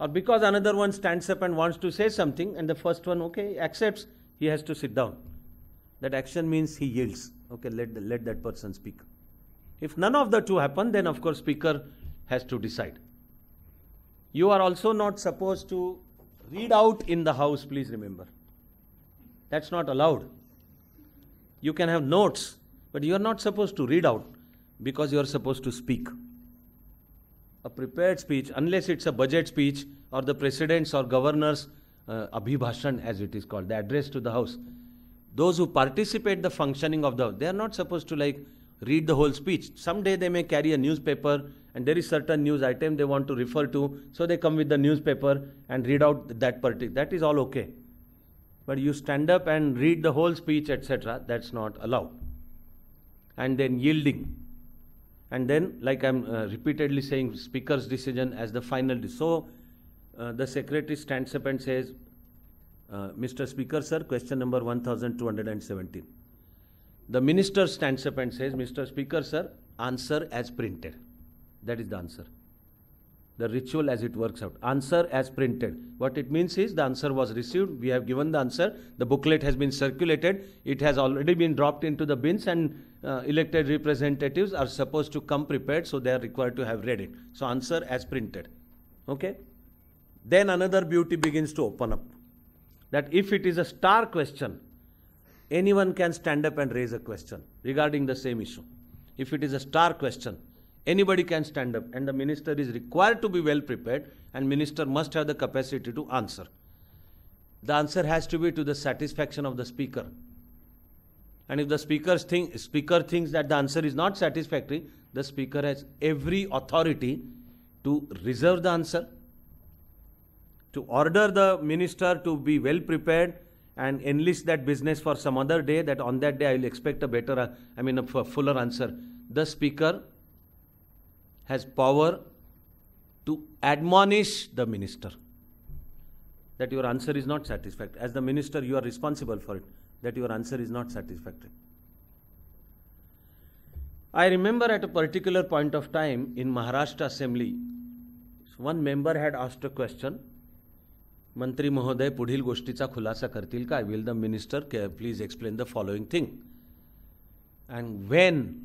Or because another one stands up and wants to say something, and the first one, okay, accepts, he has to sit down. That action means he yields. Okay, let that person speak. If none of the two happen, then of course speaker has to decide. You are also not supposed to read out in the house, please remember. That's not allowed. You can have notes, but you are not supposed to read out because you are supposed to speak. A prepared speech, unless it's a budget speech or the president's or governor's abhibhashan, as it is called, the address to the house. Those who participate the functioning of the house, they are not supposed to like read the whole speech. Someday they may carry a newspaper and there is certain news item they want to refer to, so they come with the newspaper and read out that particular. That is all okay. But you stand up and read the whole speech, etc., that's not allowed. And then yielding. And then, like I'm repeatedly saying, speaker's decision as the final decision. So, the secretary stands up and says, Mr. Speaker, sir, question number 1217. The minister stands up and says, Mr. Speaker, sir, answer as printed. That is the answer. The ritual as it works out. Answer as printed. What it means is the answer was received, we have given the answer, the booklet has been circulated, it has already been dropped into the bins, and elected representatives are supposed to come prepared, so they are required to have read it. So answer as printed. Okay? Then another beauty begins to open up. That if it is a star question, anyone can stand up and raise a question regarding the same issue. If it is a star question, anybody can stand up, and the minister is required to be well prepared, and minister must have the capacity to answer. The answer has to be to the satisfaction of the speaker. And if the speaker thinks that the answer is not satisfactory, the speaker has every authority to reserve the answer, to order the minister to be well prepared and enlist that business for some other day, that on that day I will expect a better, a fuller answer. The speaker has power to admonish the minister that your answer is not satisfactory. As the minister, you are responsible for it, that your answer is not satisfactory. I remember at a particular point of time in Maharashtra Assembly, one member had asked a question, Mantri Mahoday पुढील गोष्टीचा खुलासा करतील का? Will the minister please explain the following thing? And when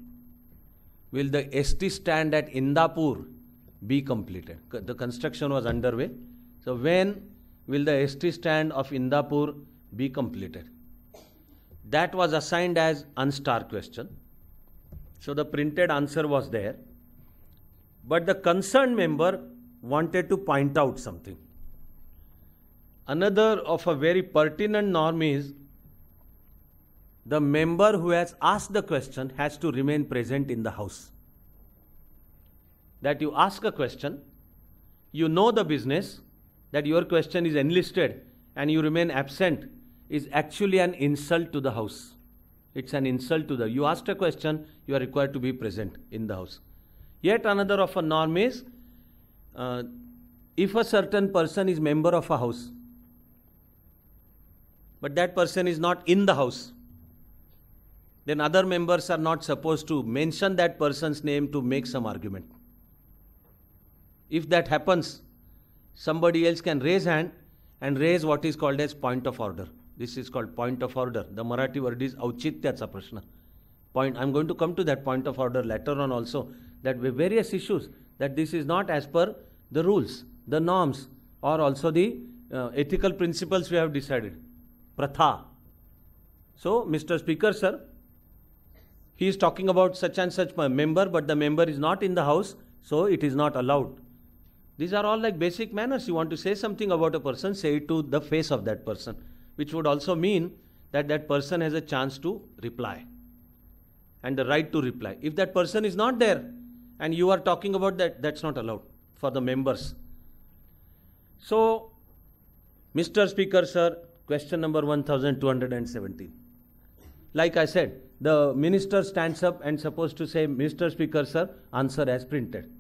will the ST stand at Indapur be completed? The construction was underway. So when will the ST stand of Indapur be completed? That was assigned as unstar question. So the printed answer was there. But the concerned member wanted to point out something. Another of a very pertinent norm is the member who has asked the question has to remain present in the house. That you ask a question, you know the business, that your question is enlisted and you remain absent is actually an insult to the house. It's an insult to you asked a question, you are required to be present in the house. Yet another of a norm is, if a certain person is member of a house, but that person is not in the house, then other members are not supposed to mention that person's name to make some argument. If that happens, somebody else can raise hand and raise what is called as point of order. This is called point of order. The Marathi word is 𝗷𝗃𝗶𝗏. I'm going to come to that point of order later on also, that with various issues, that this is not as per the rules, the norms, or also the ethical principles we have decided. Pratha. So, Mr. Speaker, sir, he is talking about such and such member, but the member is not in the house, so it is not allowed. These are all like basic manners. You want to say something about a person, say it to the face of that person, which would also mean that that person has a chance to reply and the right to reply. If that person is not there and you are talking about that, that's not allowed for the members. So, Mr. Speaker, sir, question number 1217. Like I said, the minister stands up and supposed to say, Mr. Speaker, sir, answer as printed.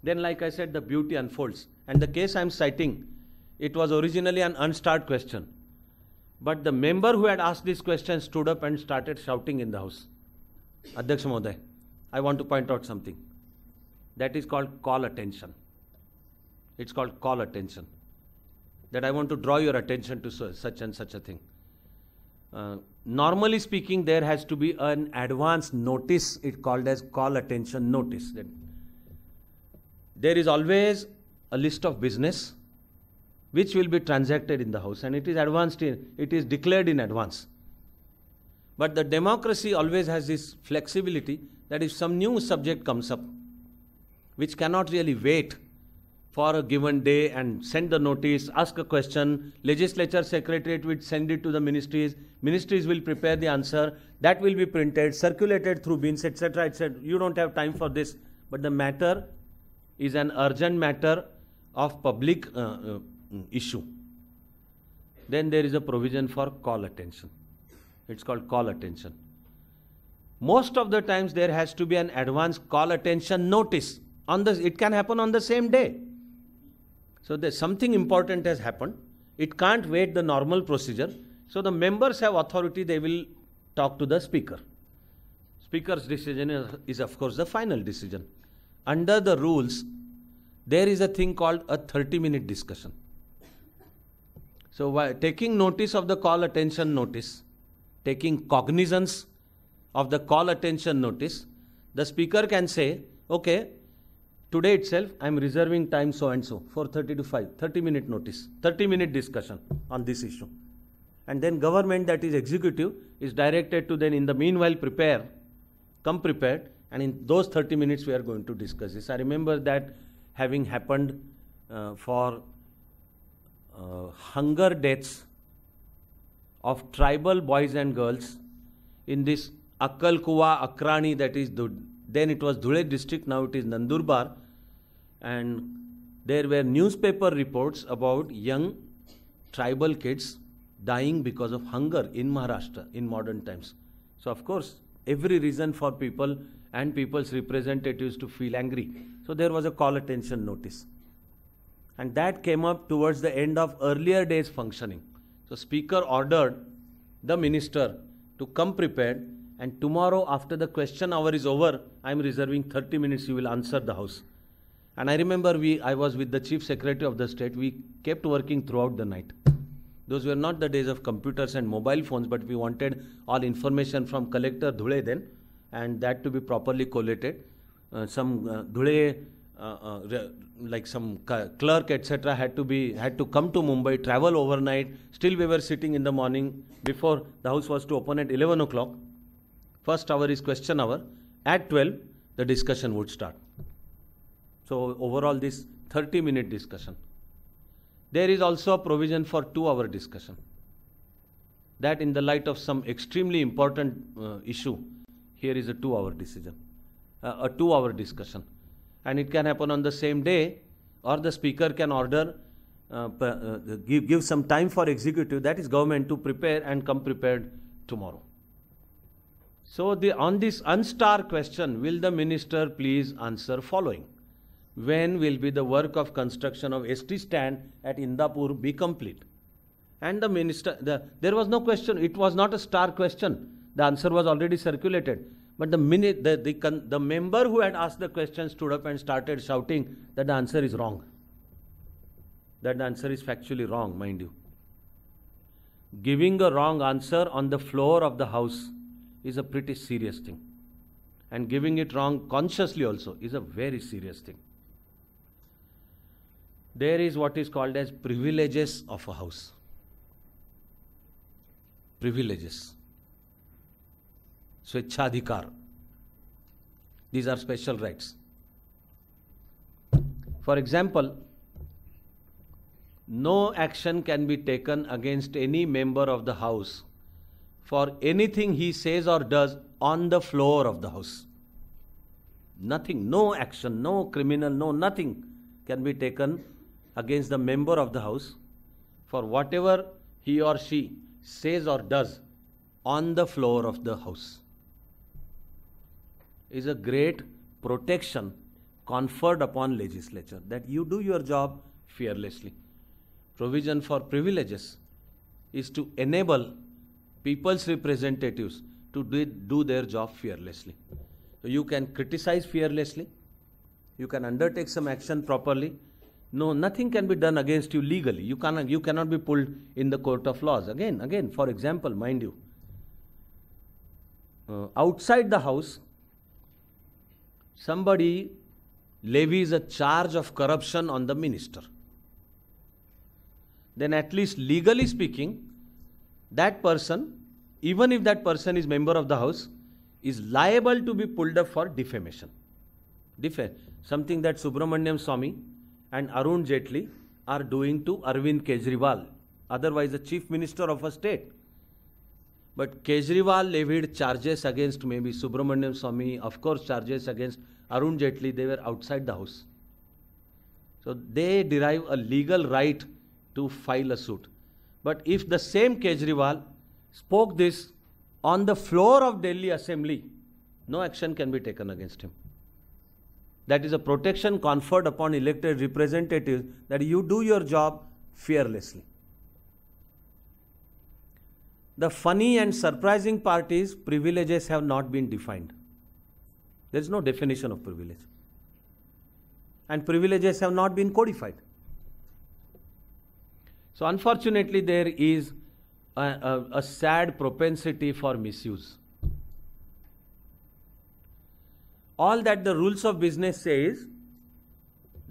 Then, like I said, the beauty unfolds. And the case I am citing It was originally an unstarred question. But the member who had asked this question stood up and started shouting in the house. Adhyaksha Mahoday, I want to point out something. That is called call attention. It's called call attention. That I want to draw your attention to such and such a thing. Normally speaking, there has to be an advance notice. It's called as call attention notice. There is always a list of business which will be transacted in the house, and it is declared in advance. But the democracy always has this flexibility that if some new subject comes up, which cannot really wait for a given day and send the notice, ask a question, legislature secretariat will send it to the ministries, ministries will prepare the answer, that will be printed, circulated through bins, etc., etc. You don't have time for this. But the matter is an urgent matter of public issue. Then there is a provision for call attention. It's called call attention. Most of the times there has to be an advance call attention notice. It can happen on the same day. So there's something important has happened. It can't wait the normal procedure. So the members have authority. They will talk to the speaker. Speaker's decision is of course the final decision. Under the rules, there is a thing called a 30-minute discussion. So while taking notice of the call attention notice, taking cognizance of the call attention notice, the speaker can say, okay, today itself I am reserving time so and so, 4:30 to 5, 30-minute notice, 30-minute discussion on this issue. And then government, that is executive, is directed to then in the meanwhile come prepared, and in those 30 minutes we are going to discuss this. I remember that having happened for hunger deaths of tribal boys and girls in this 𝗀𝗃𝗏 that is, then it was 𝗃𝗏 district, now it is Nandurbar, and there were newspaper reports about young tribal kids dying because of hunger in Maharashtra in modern times. So of course, every reason for people and people's representatives to feel angry. So there was a call attention notice. And that came up towards the end of earlier days functioning. So speaker ordered the minister to come prepared, and tomorrow after the question hour is over, I am reserving 30 minutes, you will answer the house. And I remember I was with the chief secretary of the state, we kept working throughout the night. Those were not the days of computers and mobile phones, but we wanted all information from collector 𝗃𝗏 then, and that to be properly collated. Some 𝗃𝗏 like some clerk, etc., had to come to Mumbai, travel overnight. Still we were sitting in the morning before the house was to open at 11 o'clock. First hour is question hour. At 12, the discussion would start. So overall, this 30-minute discussion. There is also a provision for 2-hour discussion. That in the light of some extremely important issue, here is a 2-hour decision, a 2-hour discussion. And it can happen on the same day, or the speaker can order, give some time for executive, that is government, to prepare and come prepared tomorrow. So on this unstar question, will the minister please answer following? When will be the work of construction of ST stand at Indapur be complete? And the minister, there was no question, it was not a star question. The answer was already circulated. But the minute the member who had asked the question stood up and started shouting that the answer is wrong. That the answer is factually wrong, mind you. Giving a wrong answer on the floor of the house is a pretty serious thing. And giving it wrong consciously also is a very serious thing. There is what is called as privileges of a house. Privileges. 𝗬𝗏𝗍𝗫𝗍. These are special rights. For example, no action can be taken against any member of the house for anything he says or does on the floor of the house. Nothing, no action, no criminal, no nothing can be taken against the member of the house for whatever he or she says or does on the floor of the house. Is a great protection conferred upon legislature, that you do your job fearlessly. provision for privileges is to enable people's representatives to do their job fearlessly. So you can criticize fearlessly, you can undertake some action properly. No, nothing can be done against you legally. You cannot be pulled in the court of laws. Again, for example, mind you, outside the house, somebody levies a charge of corruption on the minister. Then at least legally speaking, that person, even if that person is member of the house, is liable to be pulled up for defamation. Something that 𝗂𝗵𝗵𝗂𝗵𝗿𝗀 and Arun Jaitley are doing to Arvind Kejriwal, otherwise the chief minister of a state. But Kejriwal levied charges against maybe 𝗂𝗵𝗵𝗂𝗵, of course charges against Arun Jaitley, they were outside the house. So they derive a legal right to file a suit. But if the same Kejriwal spoke this on the floor of Delhi Assembly, no action can be taken against him. That is a protection conferred upon elected representatives, that you do your job fearlessly. The funny and surprising part is privileges have not been defined. There is no definition of privilege. And privileges have not been codified. So unfortunately there is a sad propensity for misuse. All that the rules of business say is,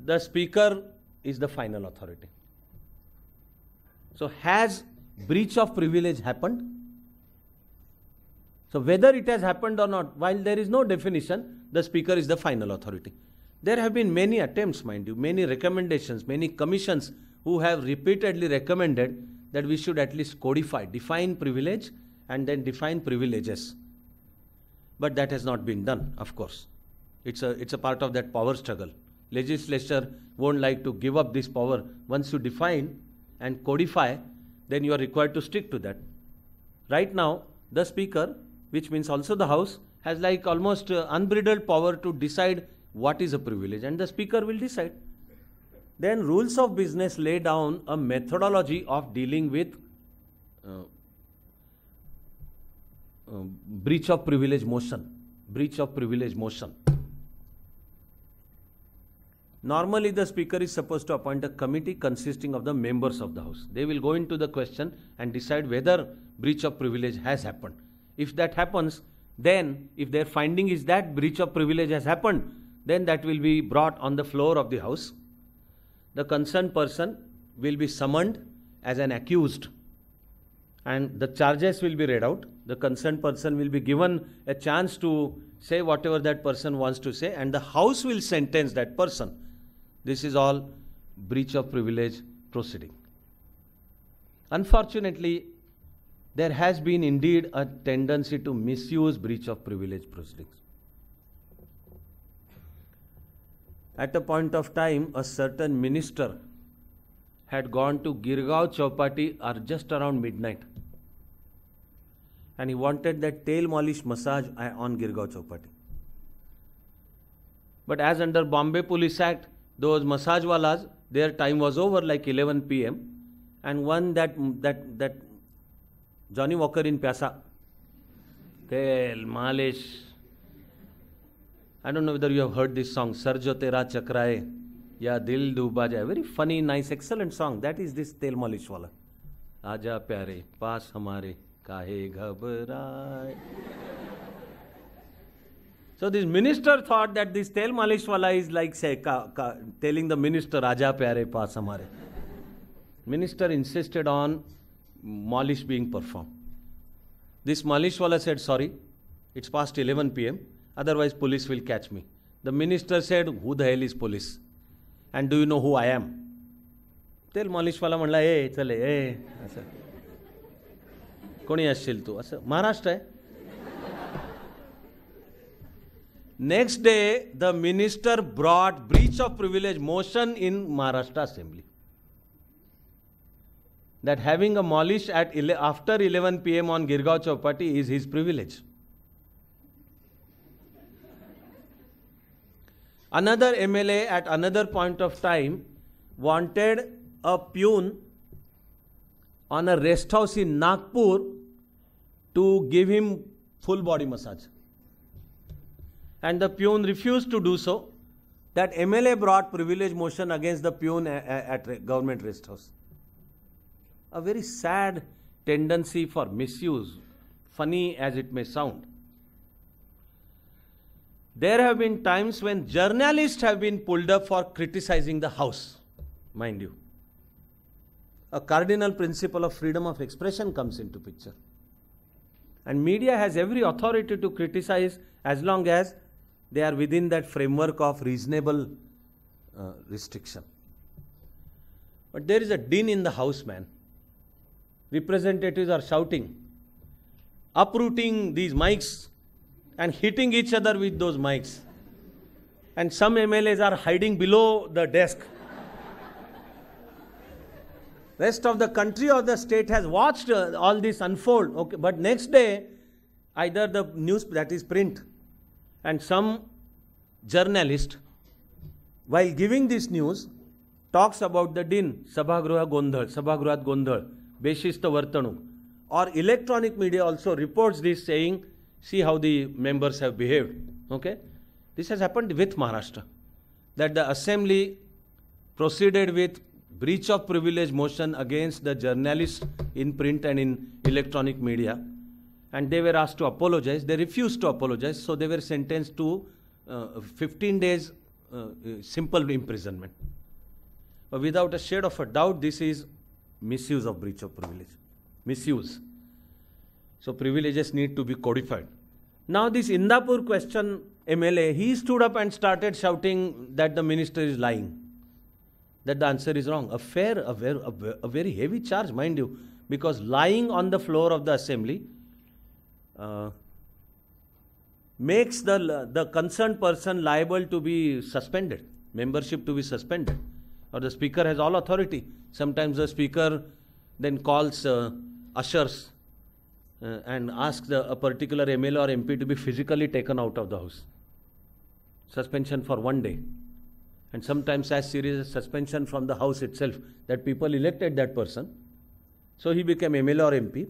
the speaker is the final authority. So has breach of privilege happened? So whether it has happened or not, while there is no definition, the speaker is the final authority. There have been many attempts, mind you, many recommendations, many commissions who have repeatedly recommended that we should at least codify, define privilege and then define privileges. But that has not been done, of course. It's a part of that power struggle. Legislature won't like to give up this power. Once you define and codify, then you are required to stick to that. Right now, the speaker, which means also the house, has like almost unbridled power to decide what is a privilege, and the speaker will decide. Then rules of business lay down a methodology of dealing with breach of privilege motion. Breach of privilege motion. Normally the speaker is supposed to appoint a committee consisting of the members of the house. They will go into the question and decide whether breach of privilege has happened. If that happens, then if their finding is that breach of privilege has happened, then that will be brought on the floor of the house. The concerned person will be summoned as an accused and the charges will be read out. The concerned person will be given a chance to say whatever that person wants to say, and the house will sentence that person. This is all breach of privilege proceeding. Unfortunately, there has been indeed a tendency to misuse breach of privilege proceedings. At a point of time, a certain minister had gone to 𝗀𝗃𝗃𝗃 just around midnight, and he wanted that tail polish massage on 𝗀𝗃𝗃𝗃. But as under Bombay Police Act, those massage walas, their time was over like 11 p.m. and one that Johnny Walker in Pyasa, tail malish. I don't know whether you have heard this song, 𝗔𝗃𝗃𝗃𝗃 ya dil dooba jaye. Very funny, nice, excellent song. That is this tail malish wala. Aaja pyare paas hamare kahe ghabraye. So this minister thought that this tail malish wala is like say telling the minister aaja pyare paas hamare. Minister insisted on malish being performed. This malish wala said, sorry, it's past 11 p.m. otherwise police will catch me. The minister said, who the hell is police? And do you know who I am? Tail malish wala म्हणला ए चले ए असं कोणी असशील तू असं महाराष्ट्र आहे. Next day, the minister brought breach of privilege motion in Maharashtra Assembly. That having a malish at after 11 p.m. on 𝗀𝗃𝗃𝗃𝗃 is his privilege. Another MLA at another point of time wanted a peon on a rest house in Nagpur to give him full body massage. And the peon refused to do so. That MLA brought privilege motion against the peon at government rest house. A very sad tendency for misuse, funny as it may sound. There have been times when journalists have been pulled up for criticizing the house, mind you. A cardinal principle of freedom of expression comes into picture. And media has every authority to criticize as long as they are within that framework of reasonable restriction. But there is a din in the house, man. Representatives are shouting, uprooting these mics and hitting each other with those mics. And some MLAs are hiding below the desk. Rest of the country or the state has watched all this unfold. Okay, but next day, either the news, that is print, and some journalist, while giving this news, talks about the din, Sabhagruhat Gondhal, Beshishta Vartanuk, or electronic media also reports this saying, see how the members have behaved. Okay? This has happened with Maharashtra. That the assembly proceeded with breach of privilege motion against the journalists in print and in electronic media. And they were asked to apologize. They refused to apologize. So they were sentenced to 15 days simple imprisonment. But without a shade of a doubt, this is misuse of breach of privilege. Misuse. So privileges need to be codified. Now this Indapur question MLA, he stood up and started shouting that the minister is lying. That the answer is wrong. A very heavy charge, mind you, because lying on the floor of the assembly makes the concerned person liable to be suspended, membership to be suspended. Or the speaker has all authority. Sometimes the speaker then calls ushers and asks a particular MLA or MP to be physically taken out of the house. Suspension for 1 day. And sometimes as serious as suspension from the house itself, that people elected that person. So he became MLA or MP.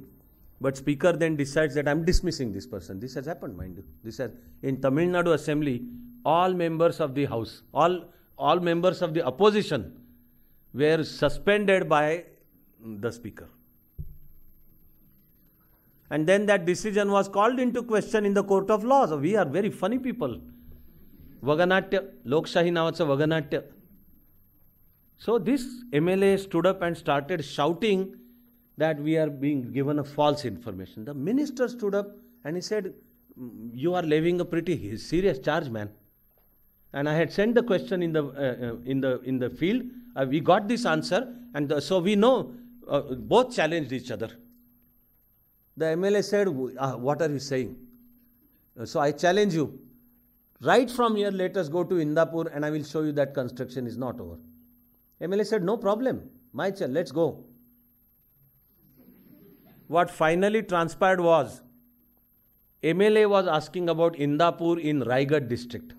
But speaker then decides that I'm dismissing this person. This has happened, mind you. This has, in Tamil Nadu assembly, all members of the house, all members of the opposition were suspended by the speaker. And then that decision was called into question in the court of law. So we are very funny people. Vaganatya, Lokshahi navacha Vaganatya. So this MLA stood up and started shouting that we are being given a false information. The minister stood up and he said, you are levying a pretty serious charge, man. And I had sent the question in the field. We got this answer, and so we know both challenged each other. The MLA said, what are you saying? So I challenge you. Right from here, let us go to Indapur and I will show you that construction is not over. MLA said, no problem. My child, let's go. What finally transpired was, MLA was asking about Indapur in Raigad district.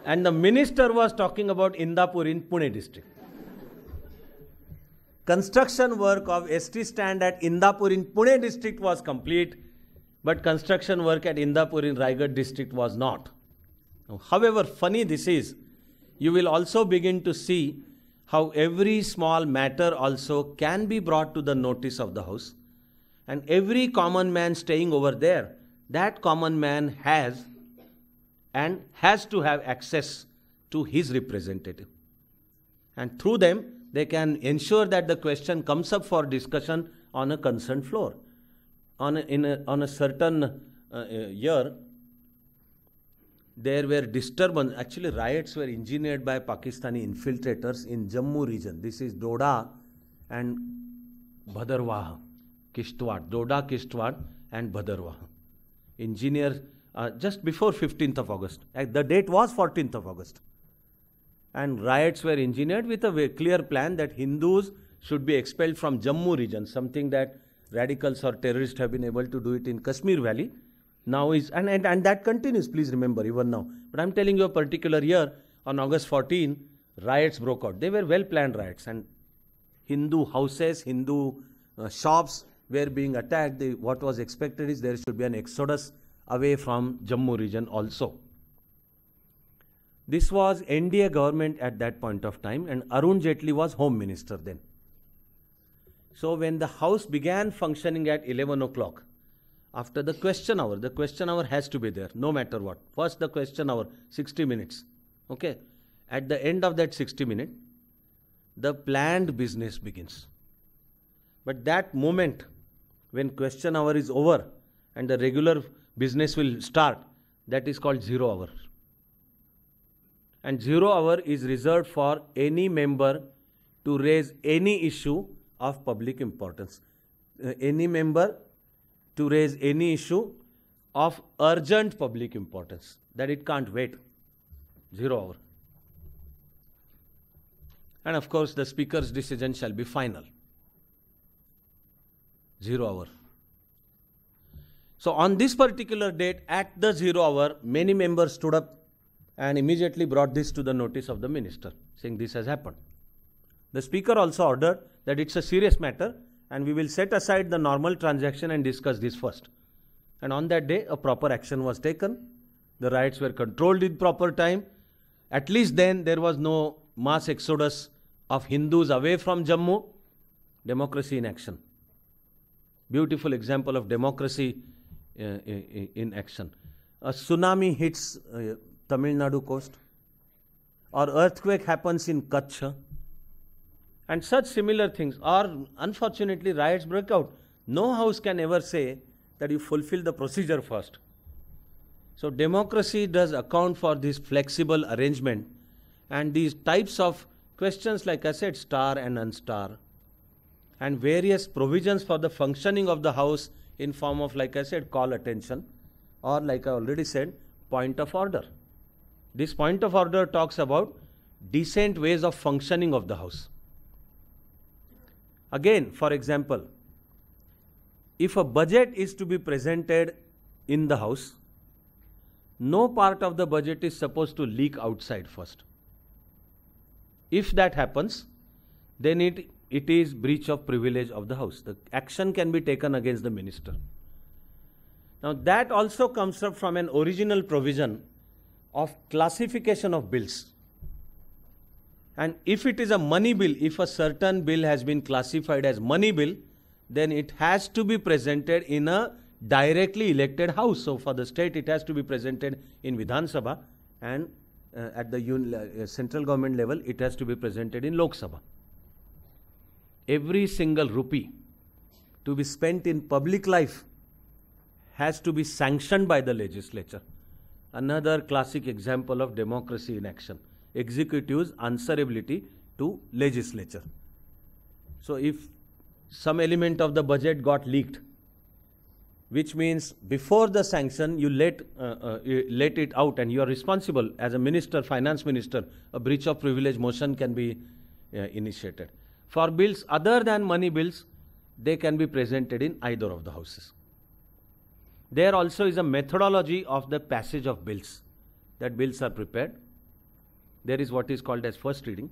And the minister was talking about Indapur in Pune district. Construction work of ST stand at Indapur in Pune district was complete, but construction work at Indapur in Raigad district was not. Now, however funny this is, you will also begin to see how every small matter also can be brought to the notice of the House. And every common man staying over there, that common man has to have access to his representative. And through them, they can ensure that the question comes up for discussion on a concerned floor. On a certain year, there were disturbance, actually riots were engineered by Pakistani infiltrators in Jammu region. This is Doda and 𝗵𝗲𝗃, Kishtwar, Doda, Kishtwar and 𝗵𝗲𝗃. Engineers just before 15th of August. The date was 14th of August. And riots were engineered with a very clear plan that Hindus should be expelled from Jammu region, something that radicals or terrorists have been able to do it in Kashmir Valley. Now is, and that continues, please remember, even now. But I'm telling you a particular year, on August 14, riots broke out. They were well-planned riots, and Hindu houses, Hindu shops were being attacked. What was expected is there should be an exodus away from Jammu region also. This was NDA government at that point of time, and Arun Jaitley was Home Minister then. So when the House began functioning at 11 o'clock, after the question hour has to be there, no matter what. First the question hour, 60 minutes. Okay. At the end of that 60 minutes, the planned business begins. But that moment, when question hour is over and the regular business will start, that is called 0 hour. And 0 hour is reserved for any member to raise any issue of public importance. Any member to raise any issue of urgent public importance, that it can't wait. 0 hour. And of course, the Speaker's decision shall be final. 0 hour. So on this particular date, at the 0 hour, many members stood up and immediately brought this to the notice of the minister, saying this has happened. The Speaker also ordered that it's a serious matter and we will set aside the normal transaction and discuss this first. And on that day, a proper action was taken. The riots were controlled in proper time. At least then, there was no mass exodus of Hindus away from Jammu. Democracy in action. Beautiful example of democracy in action. A tsunami hits Tamil Nadu coast, or earthquake happens in Kutch, and such similar things. Or unfortunately, riots break out. No house can ever say that you fulfill the procedure first. So democracy does account for this flexible arrangement, and these types of questions, like I said, star and unstar, and various provisions for the functioning of the house in form of, like I said, call attention, or like I already said, point of order. This point of order talks about decent ways of functioning of the house. Again, for example, if a budget is to be presented in the house, no part of the budget is supposed to leak outside first. If that happens, then it is breach of privilege of the house. The action can be taken against the minister. Now that also comes up from an original provision of classification of bills. And if it is a money bill, if a certain bill has been classified as money bill, then it has to be presented in a directly elected house. So for the state, it has to be presented in Vidhan Sabha, and at the central government level, it has to be presented in Lok Sabha. Every single rupee to be spent in public life has to be sanctioned by the legislature. Another classic example of democracy in action. Executive's answerability to legislature. So if some element of the budget got leaked, which means before the sanction you let it out and you are responsible as a minister, finance minister, a breach of privilege motion can be initiated. For bills other than money bills, they can be presented in either of the houses. There also is a methodology of the passage of bills, that bills are prepared. There is what is called as first reading.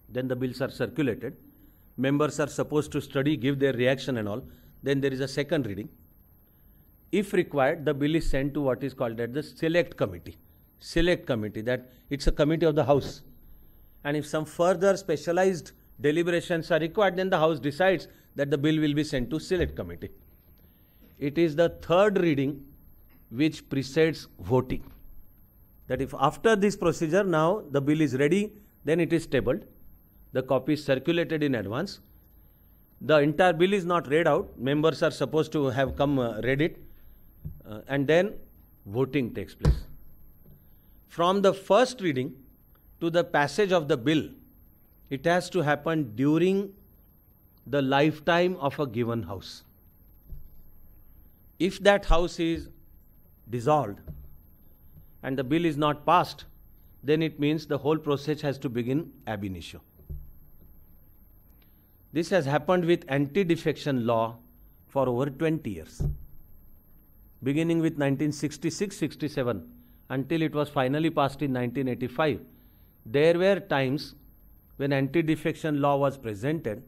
Then the bills are circulated. Members are supposed to study, give their reaction and all. Then there is a second reading. If required, the bill is sent to what is called as the select committee. Select committee, that it's a committee of the house. And if some further specialized deliberations are required, then the house decides that the bill will be sent to select committee. It is the third reading which precedes voting. That if after this procedure now the bill is ready, then it is tabled. The copy is circulated in advance. The entire bill is not read out. Members are supposed to have come read it, and then voting takes place. From the first reading to the passage of the bill, it has to happen during the lifetime of a given house. If that house is dissolved and the bill is not passed, then it means the whole process has to begin ab initio. This has happened with anti-defection law for over 20 years, beginning with 1966-67 until it was finally passed in 1985. there were times when anti-defection law was presented,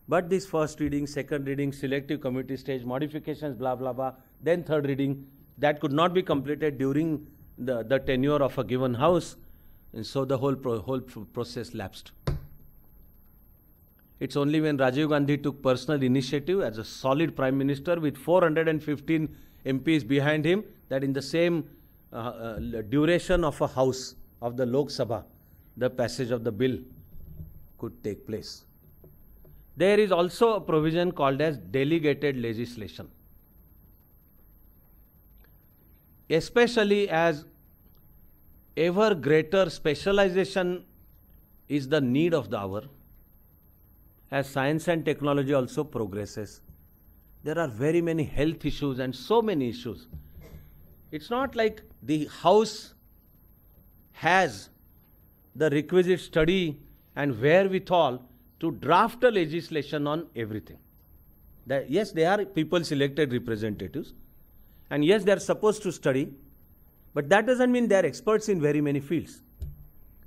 but this first reading, second reading, selective committee stage, modifications, blah, blah, blah, then third reading, that could not be completed during the tenure of a given house, and so the whole process lapsed. It's only when Rajiv Gandhi took personal initiative as a solid Prime Minister with 415 MPs behind him, that in the same duration of a house of the Lok Sabha, the passage of the bill could take place. There is also a provision called as delegated legislation. Especially as ever greater specialization is the need of the hour, as science and technology also progresses, there are very many health issues and so many issues. It's not like the House has the requisite study and wherewithal to draft a legislation on everything. Yes, they are people's elected representatives, and yes, they are supposed to study, but that doesn't mean they are experts in very many fields.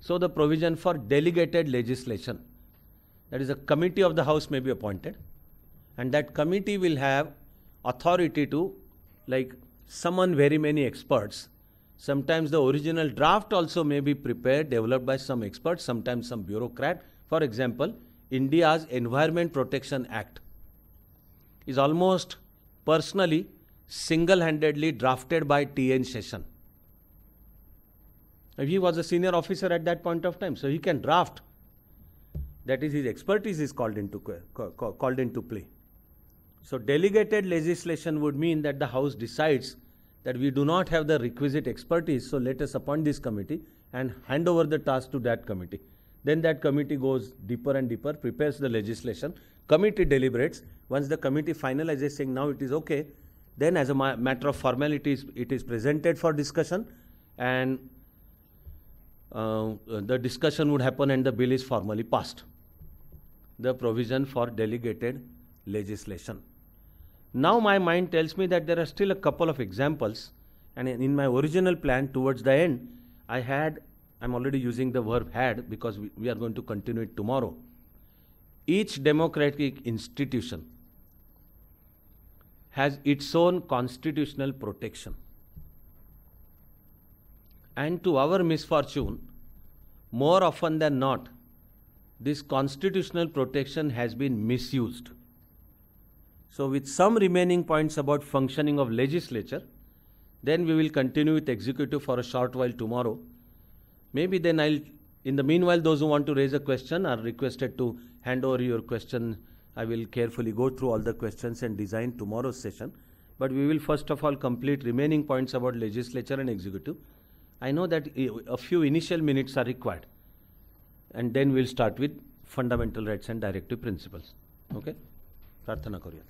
So the provision for delegated legislation, that is, a committee of the House may be appointed, and that committee will have authority to summon very many experts. Sometimes the original draft also may be prepared, developed by some experts, sometimes some bureaucrat. For example, India's Environment Protection Act is almost personally, single-handedly drafted by T.N. Session. He was a senior officer at that point of time, so he can draft. That is, his expertise is called into play. So delegated legislation would mean that the House decides that we do not have the requisite expertise, so let us appoint this committee and hand over the task to that committee. Then that committee goes deeper and deeper, prepares the legislation, committee deliberates. Once the committee finalizes saying now it is okay, then as a matter of formalities, it is presented for discussion, and the discussion would happen and the bill is formally passed. The provision for delegated legislation. Now my mind tells me that there are still a couple of examples, and in my original plan towards the end, I'm already using the verb had because we are going to continue it tomorrow. Each democratic institution has its own constitutional protection. And to our misfortune, more often than not, this constitutional protection has been misused. So with some remaining points about functioning of legislature, then we will continue with executive for a short while tomorrow. Maybe then in the meanwhile, those who want to raise a question are requested to hand over your question. I will carefully go through all the questions and design tomorrow's session. But we will first of all complete remaining points about legislature and executive. I know that a few initial minutes are required. And then we'll start with fundamental rights and directive principles. Okay? Prarthana Koriya.